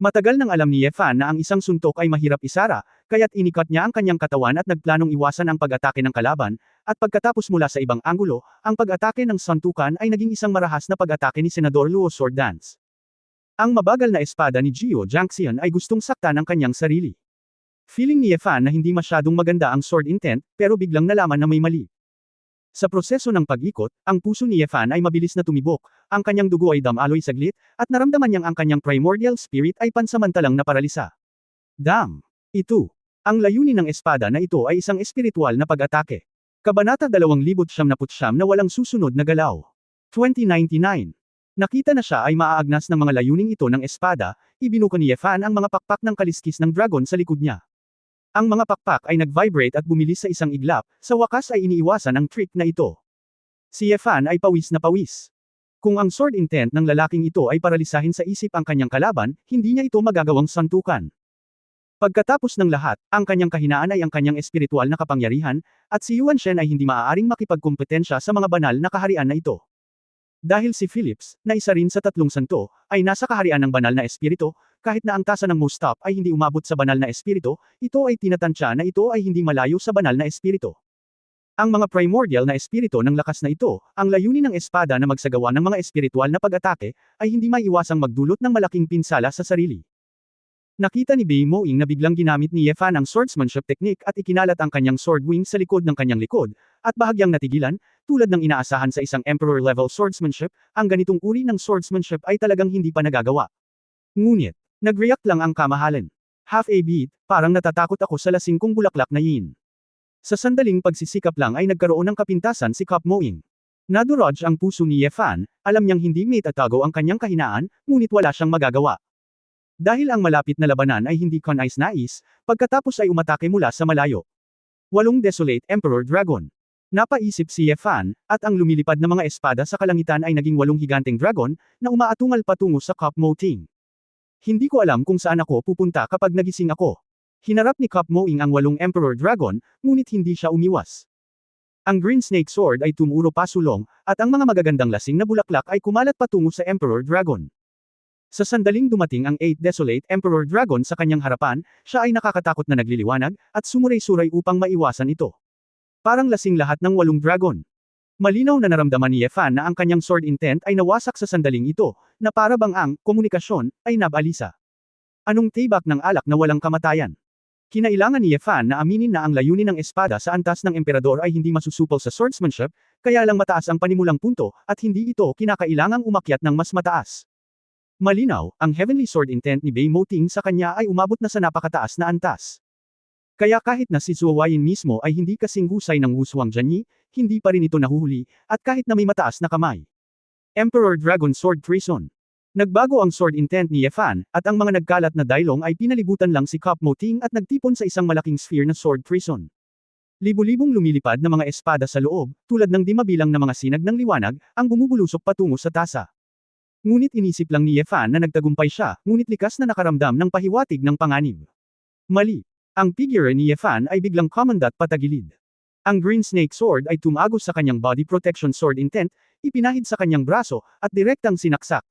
Matagal nang alam ni Ye Fan na ang isang suntok ay mahirap isara, kaya't inikat niya ang kanyang katawan at nagplanong iwasan ang pag-atake ng kalaban, at pagkatapos mula sa ibang anggulo, ang pag-atake ng suntukan ay naging isang marahas na pag-atake ni Senador Luo Sword Dance. Ang mabagal na espada ni Jiao Jiangxian ay gustong saktan ang kanyang sarili. Feeling ni Ye Fan na hindi masyadong maganda ang sword intent, pero biglang nalaman na may mali. Sa proseso ng pag-ikot, ang puso ni Ye Fan ay mabilis na tumibok, ang kanyang dugo ay damaloy saglit, at naramdaman niyang ang kanyang primordial spirit ay pansamantalang naparalisa. Ito. Ang layunin ng espada na ito ay isang espiritual na pag-atake. Kabanata 299 na walang susunod na galaw. 2099. Nakita na siya ay maaagnas ng mga layuning ito ng espada, ibinuka ni Ye Fan ang mga pakpak ng kaliskis ng dragon sa likod niya. Ang mga pakpak ay nag-vibrate at bumilis sa isang iglap, sa wakas ay iniiwasan ang trick na ito. Si Ye Fan ay pawis na pawis. Kung ang sword intent ng lalaking ito ay paralisahin sa isip ang kanyang kalaban, hindi niya ito magagawang santukan. Pagkatapos ng lahat, ang kanyang kahinaan ay ang kanyang espiritual na kapangyarihan, at si Yuan Shen ay hindi maaaring makipagkumpetensya sa mga banal na kaharian na ito. Dahil si Philips, na isa rin sa tatlong santo, ay nasa kaharian ng banal na espiritu, kahit na ang tasa ng Mostop ay hindi umabot sa banal na espiritu, ito ay tinatansya na ito ay hindi malayo sa banal na espiritu. Ang mga primordial na espiritu ng lakas na ito, ang layunin ng espada na magsagawa ng mga espiritual na pag-atake, ay hindi maiiwasang magdulot ng malaking pinsala sa sarili. Nakita ni Bei Moing na biglang ginamit ni Ye Fan ang swordsmanship technique at ikinalat ang kanyang sword wing sa likod ng kanyang likod, at bahagyang natigilan, tulad ng inaasahan sa isang emperor-level swordsmanship, ang ganitong uri ng swordsmanship ay talagang hindi pa nagagawa. Ngunit, nag-react lang ang kamahalan. Half a beat, parang natatakot ako sa lasing kong bulaklak na yin. Sa sandaling pagsisikap lang ay nagkaroon ng kapintasan si Cup Moing. Nadurog ang puso ni Ye Fan, alam niyang hindi may tatago ang kanyang kahinaan, ngunit wala siyang magagawa. Dahil ang malapit na labanan ay hindi kanais-nais, pagkatapos ay umatake mula sa malayo. 8 Desolate Emperor Dragon. Napaisip si Ye Fan, at ang lumilipad na mga espada sa kalangitan ay naging 8 higanteng dragon, na umaatungal patungo sa Cup Moting. Hindi ko alam kung saan ako pupunta kapag nagising ako. Hinarap ni Cup Moing ang 8 Emperor Dragon, ngunit hindi siya umiwas. Ang Green Snake Sword ay tumuro pasulong, at ang mga magagandang lasing na bulaklak ay kumalat patungo sa Emperor Dragon. Sa sandaling dumating ang 8 Desolate Emperor Dragon sa kanyang harapan, siya ay nakakatakot na nagliliwanag, at sumuray-suray upang maiwasan ito. Parang lasing lahat ng 8 dragon. Malinaw na naramdaman ni Ye Fan na ang kanyang sword intent ay nawasak sa sandaling ito, na para bang ang komunikasyon ay nabalisa. Anong tibak ng alak na walang kamatayan? Kinailangan ni Ye Fan na aminin na ang layunin ng espada sa antas ng emperador ay hindi masusupol sa swordsmanship, kaya lang mataas ang panimulang punto, at hindi ito kinakailangang umakyat ng mas mataas. Malinaw, ang heavenly sword intent ni Bei Moting sa kanya ay umabot na sa napakataas na antas. Kaya kahit na si Zhuo Huayin mismo ay hindi kasing husay ng Wu Shuangjianyi, hindi pa rin ito nahuhuli, at kahit na may mataas na kamay. Emperor Dragon Sword Treason. Nagbago ang sword intent ni Ye Fan, at ang mga nagkalat na dailong ay pinalibutan lang si Cup Moting at nagtipon sa isang malaking sphere na sword treason. Libu-libong lumilipad na mga espada sa loob, tulad ng di mabilang na mga sinag ng liwanag, ang bumubulusok patungo sa tasa. Ngunit inisip lang ni Ye Fan na nagtagumpay siya, ngunit likas na nakaramdam ng pahiwatig ng panganib. Mali. Ang figure ni Ye Fan ay biglang kumandat patagilid. Ang Green Snake Sword ay tumagos sa kanyang body protection sword intent, ipinahid sa kanyang braso, at direktang sinaksak.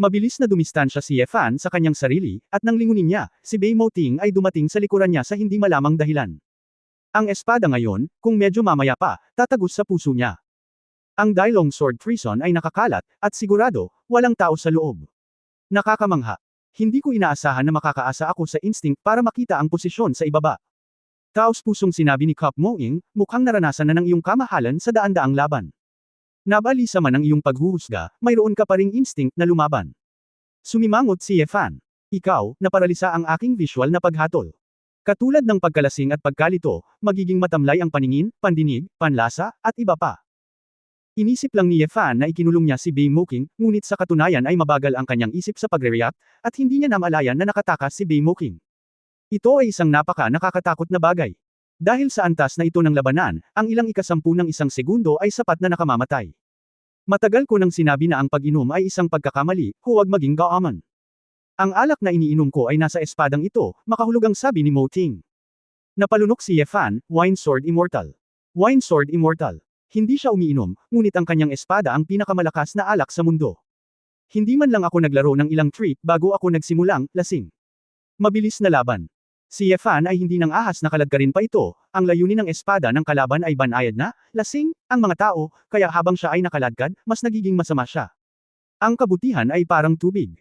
Mabilis na dumistansya si Ye Fan sa kanyang sarili, at nang lingunin niya, si Bei Moting ay dumating sa likuran niya sa hindi malamang dahilan. Ang espada ngayon, kung medyo mamaya pa, tatagos sa puso niya. Ang Dailong Sword Treason ay nakakalat, at sigurado, walang tao sa loob. Nakakamangha. Hindi ko inaasahan na makakaasa ako sa instinct para makita ang posisyon sa ibaba. Taos-pusong sinabi ni Cup Moing, mukhang naranasan na ng iyong kamahalan sa daan-daang laban. Nabalisa man ang iyong paghuhusga, mayroon ka pa ring instinct na lumaban. Sumimangot si Ye Fan. Ikaw, naparalisa ang aking visual na paghatol. Katulad ng pagkalasing at pagkalito, magiging matamlay ang paningin, pandinig, panlasa, at iba pa. Inisip lang ni Ye Fan na ikinulong niya si Bei Moking, ngunit sa katunayan ay mabagal ang kanyang isip sa pagre-react, at hindi niya namalayan na nakatakas si Bei Moking. Ito ay isang nakakatakot na bagay. Dahil sa antas na ito ng labanan, ang ilang ikasampu ng isang segundo ay sapat na nakamamatay. Matagal ko nang sinabi na ang pag-inom ay isang pagkakamali, huwag maging gaaman. Ang alak na iniinom ko ay nasa espadang ito, makahulugang sabi ni Mo Ting. Napalunok si Ye Fan, Wine Sword Immortal. Wine Sword Immortal. Hindi siya umiinom, ngunit ang kanyang espada ang pinakamalakas na alak sa mundo. Hindi man lang ako naglaro ng ilang trick bago ako nagsimulang lasing. Mabilis na laban. Si Ye Fan ay hindi nang ahas na kaladkarin pa ito, ang layunin ng espada ng kalaban ay banayad na, lasing, ang mga tao, kaya habang siya ay nakaladkad, mas nagiging masama siya. Ang kabutihan ay parang tubig.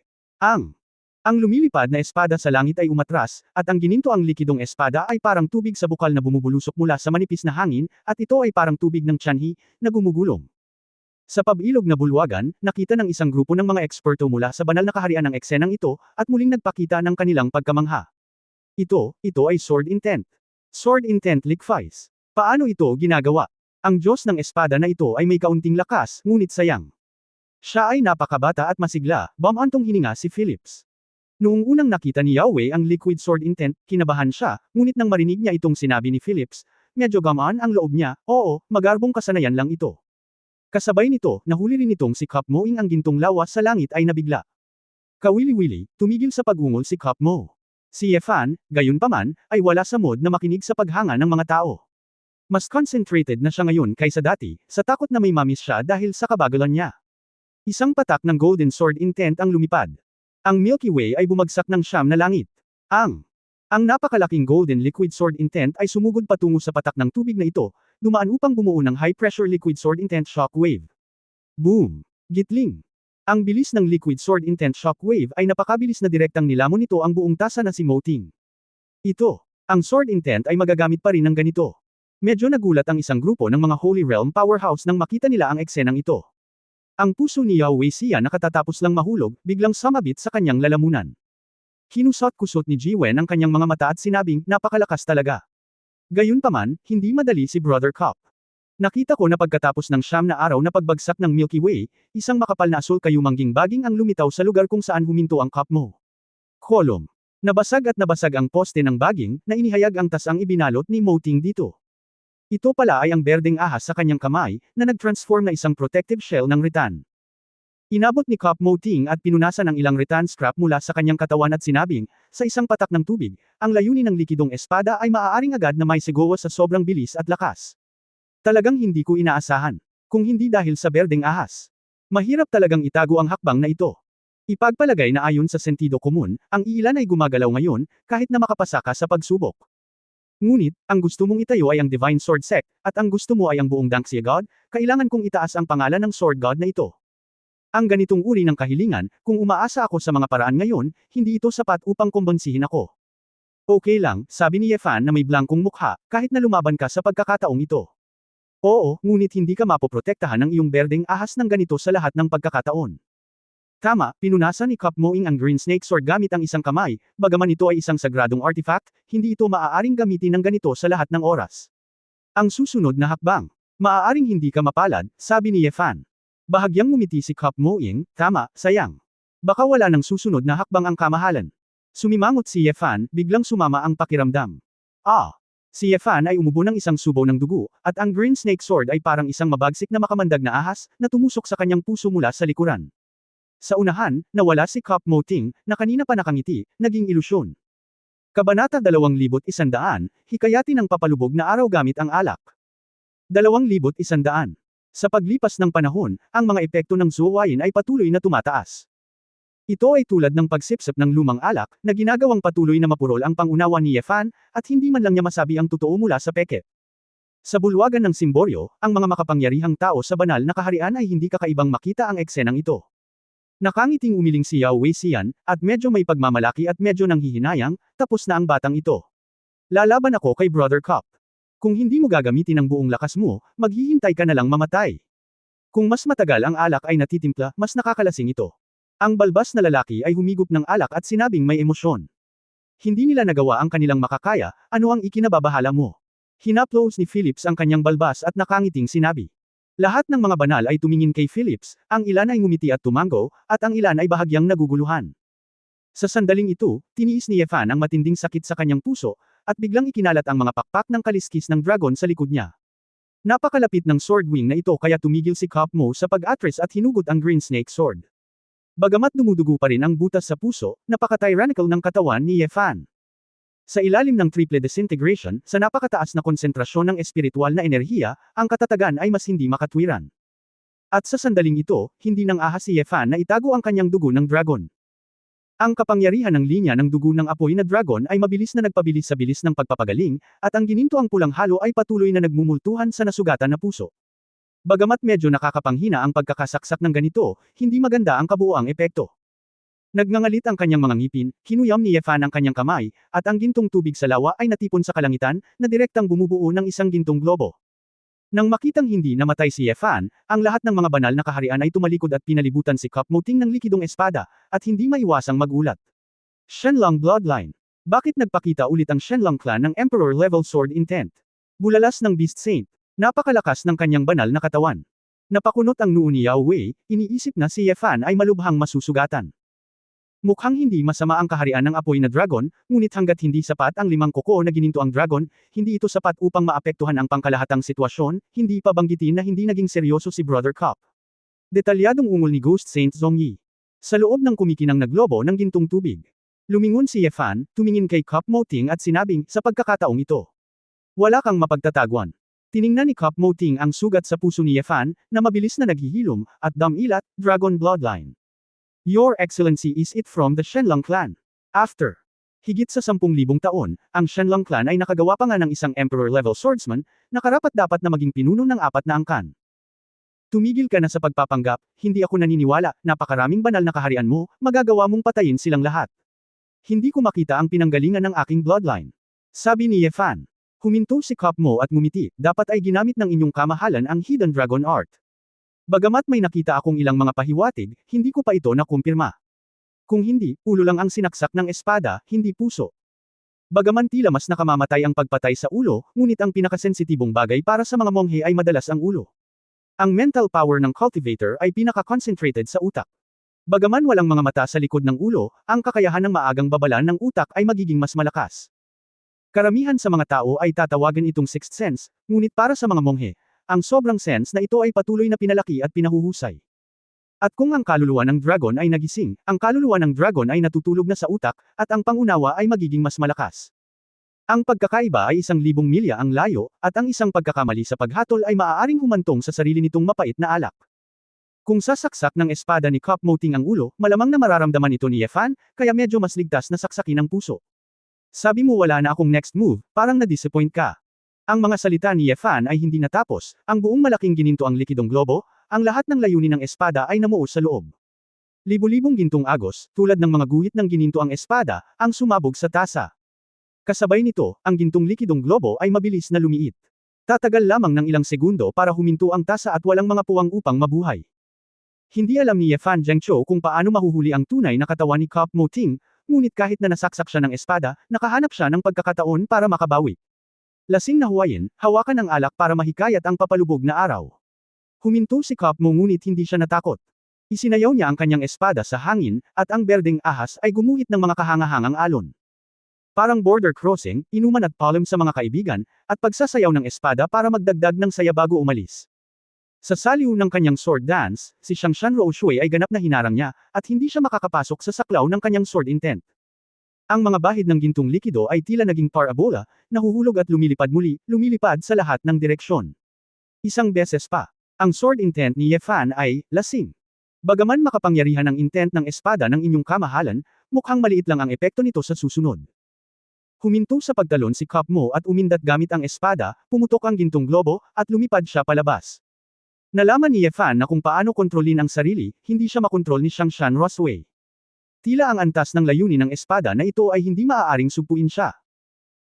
Ang lumilipad na espada sa langit ay umatras, at ang ginintoang likidong espada ay parang tubig sa bukal na bumubulusok mula sa manipis na hangin, at ito ay parang tubig ng tiyanhi, na gumugulong. Sa pabilog na bulwagan, nakita ng isang grupo ng mga eksperto mula sa banal na kaharian ng eksenang ito, at muling nagpakita ng kanilang pagkamangha. Ito ay Sword Intent. Sword Intent Liquefies. Paano ito ginagawa? Ang Diyos ng espada na ito ay may kaunting lakas, ngunit sayang. Siya ay napakabata at masigla, bumantong hininga si Phillips. Noong unang nakita ni Yahweh ang Liquid Sword Intent, kinabahan siya, ngunit nang marinig niya itong sinabi ni Phillips, medyo gamaan ang loob niya, oo, magarbong kasanayan lang ito. Kasabay nito, nahuli rin itong si Kap Moing ang gintong lawas sa langit ay nabigla. Kawili-wili, tumigil sa pag-ungol si Kap Mo. Si Ye Fan, gayunpaman, ay wala sa mood na makinig sa paghanga ng mga tao. Mas concentrated na siya ngayon kaysa dati, sa takot na may mamis siya dahil sa kabagalan niya. Isang patak ng Golden Sword Intent ang lumipad. Ang Milky Way ay bumagsak ng siyam na langit. Ang napakalaking Golden Liquid Sword Intent ay sumugod patungo sa patak ng tubig na ito, dumaan upang bumuo ng high-pressure Liquid Sword Intent Shockwave. Boom! Gitling! Ang bilis ng Liquid Sword Intent Shockwave ay napakabilis na direktang nilamon nito ang buong tasa na si Mo Ting. Ang Sword Intent ay magagamit pa rin ng ganito. Medyo nagulat ang isang grupo ng mga Holy Realm Powerhouse nang makita nila ang eksenang ito. Ang puso ni Yahweh siya na katatapos lang mahulog, biglang sumabit sa kanyang lalamunan. Kinusot-kusot ni Jiwen ang kanyang mga mata at sinabing, napakalakas talaga. Gayunpaman, hindi madali si Brother Cup. Nakita ko na pagkatapos ng siyam na araw na pagbagsak ng Milky Way, isang makapal na asul kayumangging baging ang lumitaw sa lugar kung saan huminto ang Cup mo. Kolom. Nabasag ang poste ng baging, na inihayag ang tasang ibinalot ni Mo Ting dito. Ito pala ay ang berdeng ahas sa kanyang kamay, na nag-transform na isang protective shell ng rattan. Inabot ni Kap Mo Ting at pinunasan ang ilang rattan scrap mula sa kanyang katawan at sinabing, sa isang patak ng tubig, ang layunin ng likidong espada ay maaaring agad na may sigawa sa sobrang bilis at lakas. Talagang hindi ko inaasahan. Kung hindi dahil sa berdeng ahas. Mahirap talagang itago ang hakbang na ito. Ipagpalagay na ayon sa sentido komun, ang ilan ay gumagalaw ngayon, kahit na makapasa ka sa pagsubok. Ngunit, ang gusto mong itayo ay ang Divine Sword Sect, at ang gusto mo ay ang buong Dangxia God, kailangan kong itaas ang pangalan ng Sword God na ito. Ang ganitong uri ng kahilingan, kung umaasa ako sa mga paraan ngayon, hindi ito sapat upang kumbonsihin ako. Okay lang, sabi ni Ye Fan na may blankong mukha, kahit na lumaban ka sa pagkakataong ito. Oo, ngunit hindi ka mapoprotektahan ng iyong berdeng ahas ng ganito sa lahat ng pagkakataon. Tama, pinunasan ni Kap Moing ang Green Snake Sword gamit ang isang kamay, bagaman ito ay isang sagradong artifact, hindi ito maaaring gamitin ng ganito sa lahat ng oras. Ang susunod na hakbang. Maaaring hindi ka mapalad, sabi ni Ye Fan. Bahagyang ngumiti si Kap Moing, tama, sayang. Baka wala ng susunod na hakbang ang kamahalan. Sumimangot si Ye Fan, biglang sumama ang pakiramdam. Si Ye Fan ay umubo ng isang subaw ng dugo, at ang Green Snake Sword ay parang isang mabagsik na makamandag na ahas, na tumusok sa kanyang puso mula sa likuran. Sa unahan, nawala si Kap Mo Ting, na kanina pa nakangiti, naging ilusyon. Kabanata 2100, hikayati ng papalubog na araw gamit ang alak. 2100. Sa paglipas ng panahon, ang mga epekto ng Zuowain ay patuloy na tumataas. Ito ay tulad ng pagsipsip ng lumang alak, na ginagawang patuloy na mapurol ang pangunawa ni Ye Fan, at hindi man lang niya masabi ang totoo mula sa peke. Sa bulwagan ng Simboryo, ang mga makapangyarihang tao sa banal na kaharian ay hindi kakaibang makita ang eksenang ito. Nakangiting umiling si Yahweh Sian, at medyo may pagmamalaki at medyo nanghihinayang, tapos na ang batang ito. Lalaban ako kay Brother Cup. Kung hindi mo gagamitin ang buong lakas mo, maghihintay ka na lang mamatay. Kung mas matagal ang alak ay natitimpla, mas nakakalasing ito. Ang balbas na lalaki ay humigop ng alak at sinabing may emosyon. Hindi nila nagawa ang kanilang makakaya, ano ang ikinababahala mo? Hinaplos ni Phillips ang kanyang balbas at nakangiting sinabi. Lahat ng mga banal ay tumingin kay Phillips, ang ilan ay ngumiti at tumango, at ang ilan ay bahagyang naguguluhan. Sa sandaling ito, tiniis ni Yefan ang matinding sakit sa kanyang puso, at biglang ikinalat ang mga pakpak ng kaliskis ng dragon sa likod niya. Napakalapit ng sword wing na ito kaya tumigil si Cup Mo sa pag-atras at hinugot ang Green Snake Sword. Bagamat dumudugo pa rin ang butas sa puso, napaka-tyrannical ng katawan ni Yefan. Sa ilalim ng triple disintegration, sa napakataas na konsentrasyon ng espiritual na enerhiya, ang katatagan ay mas hindi makatwiran. At sa sandaling ito, hindi nang ahas si Yefan na itago ang kanyang dugo ng dragon. Ang kapangyarihan ng linya ng dugo ng apoy na dragon ay mabilis na nagpabilis sa bilis ng pagpapagaling, at ang ginintoang pulang halo ay patuloy na nagmumultuhan sa nasugatan na puso. Bagamat medyo nakakapanghina ang pagkakasaksak ng ganito, hindi maganda ang kabuoang epekto. Nagngangalit ang kanyang mga ngipin, kinuyam ni Yefan ang kanyang kamay, at ang gintong tubig sa lawa ay natipon sa kalangitan, na direktang bumubuo ng isang gintong globo. Nang makitang hindi namatay si Yefan, ang lahat ng mga banal na kaharian ay tumalikod at pinalibutan si Cup Mo Ting ng likidong espada, at hindi maiwasang magulat. Shenlong Bloodline. Bakit nagpakita ulit ang Shenlong clan ng Emperor-level sword intent? Bulalas ng Beast Saint. Napakalakas ng kanyang banal na katawan. Napakunot ang noo ni Yao Wei, iniisip na si Yefan ay malubhang masusugatan. Mukhang hindi masama ang kaharian ng apoy na dragon, ngunit hanggat hindi sapat ang 5 kuko na gininto ang dragon, hindi ito sapat upang maapektuhan ang pangkalahatang sitwasyon, hindi pa banggitin na hindi naging seryoso si Brother Cup. Detalyadong ungol ni Ghost Saint Zhongyi. Sa loob ng kumikinang na globo ng gintong tubig. Lumingon si Yefan, tumingin kay Cup Mo Ting at sinabing, sa pagkakataong ito. Wala kang mapagtatagwan. Tiningnan ni Cup Mo Ting ang sugat sa puso ni Yefan, na mabilis na naghihilom, at damilat, Dragon Bloodline. Your Excellency, is it from the Shenlong clan? After higit sa 10,000 taon, ang Shenlong clan ay nakagawa pa nga ng isang Emperor-level swordsman, na karapat-dapat na maging pinuno ng 4 na angkan. Tumigil ka na sa pagpapanggap, hindi ako naniniwala, napakaraming banal na kaharian mo, magagawa mong patayin silang lahat. Hindi ko makita ang pinanggalingan ng aking bloodline. Sabi ni Yefan. Huminto si Cup Mo at ngumiti, dapat ay ginamit ng inyong kamahalan ang Hidden Dragon Art. Bagamat may nakita akong ilang mga pahiwatig, hindi ko pa ito nakumpirma. Kung hindi, ulo lang ang sinaksak ng espada, hindi puso. Bagaman tila mas nakamamatay ang pagpatay sa ulo, ngunit ang pinakasensitibong bagay para sa mga monghe ay madalas ang ulo. Ang mental power ng cultivator ay pinaka-concentrated sa utak. Bagaman walang mga mata sa likod ng ulo, ang kakayahan ng maagang babalan ng utak ay magiging mas malakas. Karamihan sa mga tao ay tatawagan itong sixth sense, ngunit para sa mga monghe, ang sobrang sense na ito ay patuloy na pinalaki at pinahuhusay. At kung ang kaluluwa ng dragon ay nagising, ang kaluluwa ng dragon ay natutulog na sa utak, at ang pangunawa ay magiging mas malakas. Ang pagkakaiba ay 1,000 milya ang layo, at ang isang pagkakamali sa paghatol ay maaaring humantong sa sarili nitong mapait na alak. Kung sasaksak ng espada ni Cup Mo Ting ang ulo, malamang na mararamdaman ito ni Yefan, kaya medyo mas ligtas na saksakin ang puso. Sabi mo wala na akong next move, parang na-disappoint ka. Ang mga salita ni Yefan ay hindi natapos, ang buong malaking gininto ang likidong globo, ang lahat ng layunin ng espada ay namuo sa loob. Libo-libong gintong agos, tulad ng mga guhit ng gininto ang espada, ang sumabog sa tasa. Kasabay nito, ang gintong likidong globo ay mabilis na lumiit. Tatagal lamang ng ilang segundo para huminto ang tasa at walang mga puwang upang mabuhay. Hindi alam ni Yefan Zhengqiu kung paano mahuhuli ang tunay na katawan ni Cup Mo Ting, ngunit kahit na nasaksak siya ng espada, nakahanap siya ng pagkakataon para makabawi. Lasing na huwayin, hawakan ang alak para mahikayat ang papalubog na araw. Huminto si Cup Mo ngunit hindi siya natakot. Isinayaw niya ang kanyang espada sa hangin, at ang berdeng ahas ay gumuhit ng mga kahangahangang alon. Parang border crossing, inuman at palm sa mga kaibigan, at pagsasayaw ng espada para magdagdag ng saya bago umalis. Sa saliw ng kanyang sword dance, si Xiangshan Roushui ay ganap na hinarang niya, at hindi siya makakapasok sa saklaw ng kanyang sword intent. Ang mga bahid ng gintong likido ay tila naging parabola, nahuhulog at lumilipad muli, lumilipad sa lahat ng direksyon. Isang beses pa, ang sword intent ni Yefan ay lasing. Bagaman makapangyarihan ang intent ng espada ng inyong kamahalan, mukhang maliit lang ang epekto nito sa susunod. Huminto sa pagtalon si Cup Mo at umindat gamit ang espada, pumutok ang gintong globo, at lumipad siya palabas. Nalaman ni Yefan na kung paano kontrolin ang sarili, hindi siya makontrol ni Xiangshan Roushui. Tila ang antas ng layunin ng espada na ito ay hindi maaaring sugpuin siya.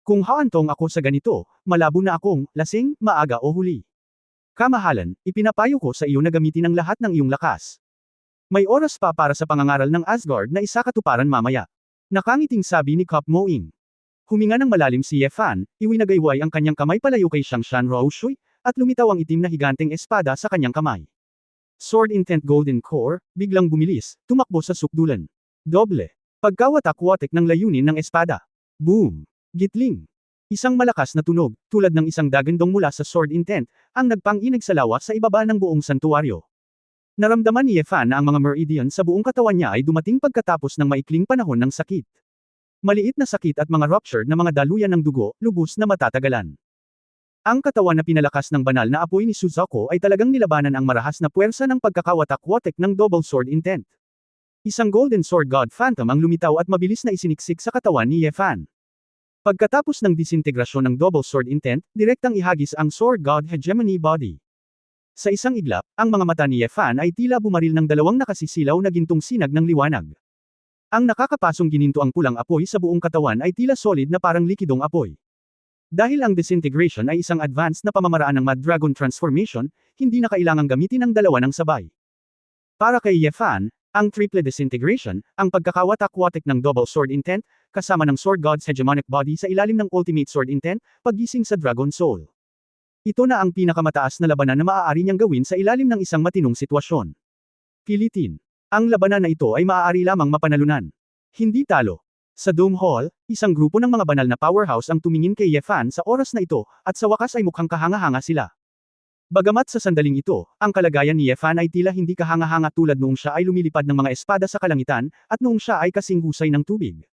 Kung haantong ako sa ganito, malabo na akong lasing, maaga o huli. Kamahalan, ipinapayo ko sa iyo na gamitin ang lahat ng iyong lakas. May oras pa para sa pangangaral ng Asgard na isakatuparan mamaya. Nakangiting sabi ni Kop Moing. Huminga ng malalim si Ye Fan, iwinagayway ang kanyang kamay palayo kay Xiangshan Ruoshui, at lumitaw ang itim na higanteng espada sa kanyang kamay. Sword Intent Golden Core, biglang bumilis, tumakbo sa sukdulan. Doble. Pagkawatak-watik ng layunin ng espada. Boom! Gitling. Isang malakas na tunog, tulad ng isang dagandong mula sa Sword Intent, ang nagpang-inig sa lawa sa ibaba ng buong santuaryo. Naramdaman ni Ye Fan na ang mga meridian sa buong katawan niya ay dumating pagkatapos ng maikling panahon ng sakit. Maliit na sakit at mga ruptured na mga daluyan ng dugo, lubos na matatagalan. Ang katawan na pinalakas ng banal na apoy ni Suzuko ay talagang nilabanan ang marahas na puwersa ng pagkakawatak-watik ng Double Sword Intent. Isang Golden Sword God Phantom ang lumitaw at mabilis na isiniksik sa katawan ni Ye Fan. Pagkatapos ng disintegrasyon ng Double Sword Intent, direktang ihagis ang Sword God Hegemony Body. Sa isang iglap, ang mga mata ni Ye Fan ay tila bumaril ng dalawang nakasisilaw na gintong sinag ng liwanag. Ang nakakapasong gininto ang pulang apoy sa buong katawan ay tila solid na parang likidong apoy. Dahil ang disintegration ay isang advanced na pamamaraan ng Mad Dragon Transformation, hindi na kailangang gamitin ang dalawa ng sabay. Para kay Ye Fan, ang triple disintegration, ang pagkakawatak-watik ng Double Sword Intent, kasama ng Sword God's Hegemonic Body sa ilalim ng Ultimate Sword Intent, paggising sa Dragon Soul. Ito na ang pinakamataas na labanan na maaari niyang gawin sa ilalim ng isang matinong sitwasyon. Pilitin. Ang labanan na ito ay maaari lamang mapanalunan. Hindi talo. Sa Dome Hall, isang grupo ng mga banal na powerhouse ang tumingin kay Ye Fan sa oras na ito, at sa wakas ay mukhang kahanga-hanga sila. Bagamat sa sandaling ito, ang kalagayan ni Ye Fan ay tila hindi kahanga-hanga tulad noong siya ay lumilipad ng mga espada sa kalangitan, at noong siya ay kasing husay ng tubig.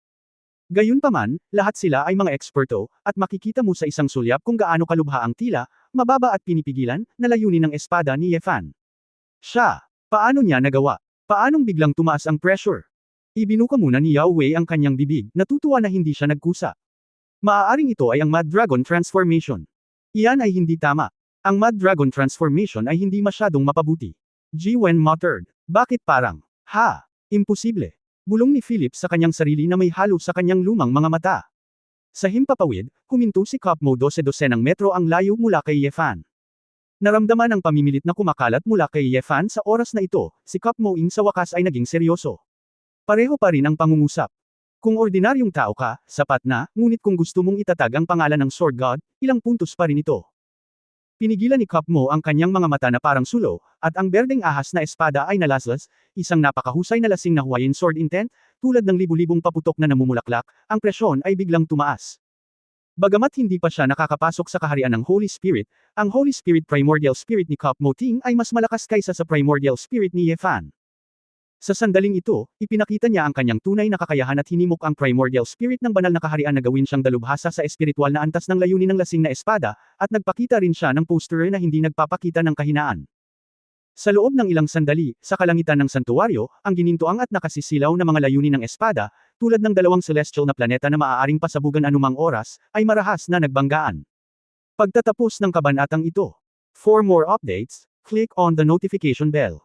Gayunpaman, lahat sila ay mga eksperto, at makikita mo sa isang sulyap kung gaano kalubha ang tila, mababa at pinipigilan, na layunin ng espada ni Ye Fan. Siya, paano niya nagawa? Paanong biglang tumaas ang pressure? Ibinuka muna ni Yao Wei ang kanyang bibig, natutuwa na hindi siya nagkusa. Maaaring ito ay ang Mad Dragon Transformation. Iyan ay hindi tama. Ang Mad Dragon Transformation ay hindi masyadong mapabuti. Ji Wen muttered. Bakit parang? Ha? Imposible. Bulong ni Philip sa kanyang sarili na may halo sa kanyang lumang mga mata. Sa himpapawid, huminto si Kop Mo 12 ng metro ang layo mula kay Ye Fan. Naramdaman ang pamimilit na kumakalat mula kay Ye Fan sa oras na ito, si Kop Mo Ing sa wakas ay naging seryoso. Pareho pa rin ang pangungusap. Kung ordinaryong tao ka, sapat na, ngunit kung gusto mong itatag ang pangalan ng Sword God, ilang puntos pa rin ito. Pinigilan ni Kop Mo ang kanyang mga mata na parang sulo, at ang berdeng ahas na espada ay nalaslas, isang napakahusay na lasing na Hawaiian Sword Intent, tulad ng libu-libong paputok na namumulaklak, ang presyon ay biglang tumaas. Bagamat hindi pa siya nakakapasok sa kaharian ng Holy Spirit, ang Holy Spirit Primordial Spirit ni Kop Mo Ting ay mas malakas kaysa sa Primordial Spirit ni Ye Fan. Sa sandaling ito, ipinakita niya ang kanyang tunay na kakayahan at hinimok ang Primordial Spirit ng banal na kaharian na gawin siyang dalubhasa sa espiritual na antas ng layunin ng lasing na espada, at nagpakita rin siya ng poster na hindi nagpapakita ng kahinaan. Sa loob ng ilang sandali, sa kalangitan ng santuaryo, ang ginintuang at nakasisilaw na mga layunin ng espada, tulad ng dalawang celestial na planeta na maaaring pasabugan anumang oras, ay marahas na nagbanggaan. Pagtatapos ng kabanatang ito. For more updates, click on the notification bell.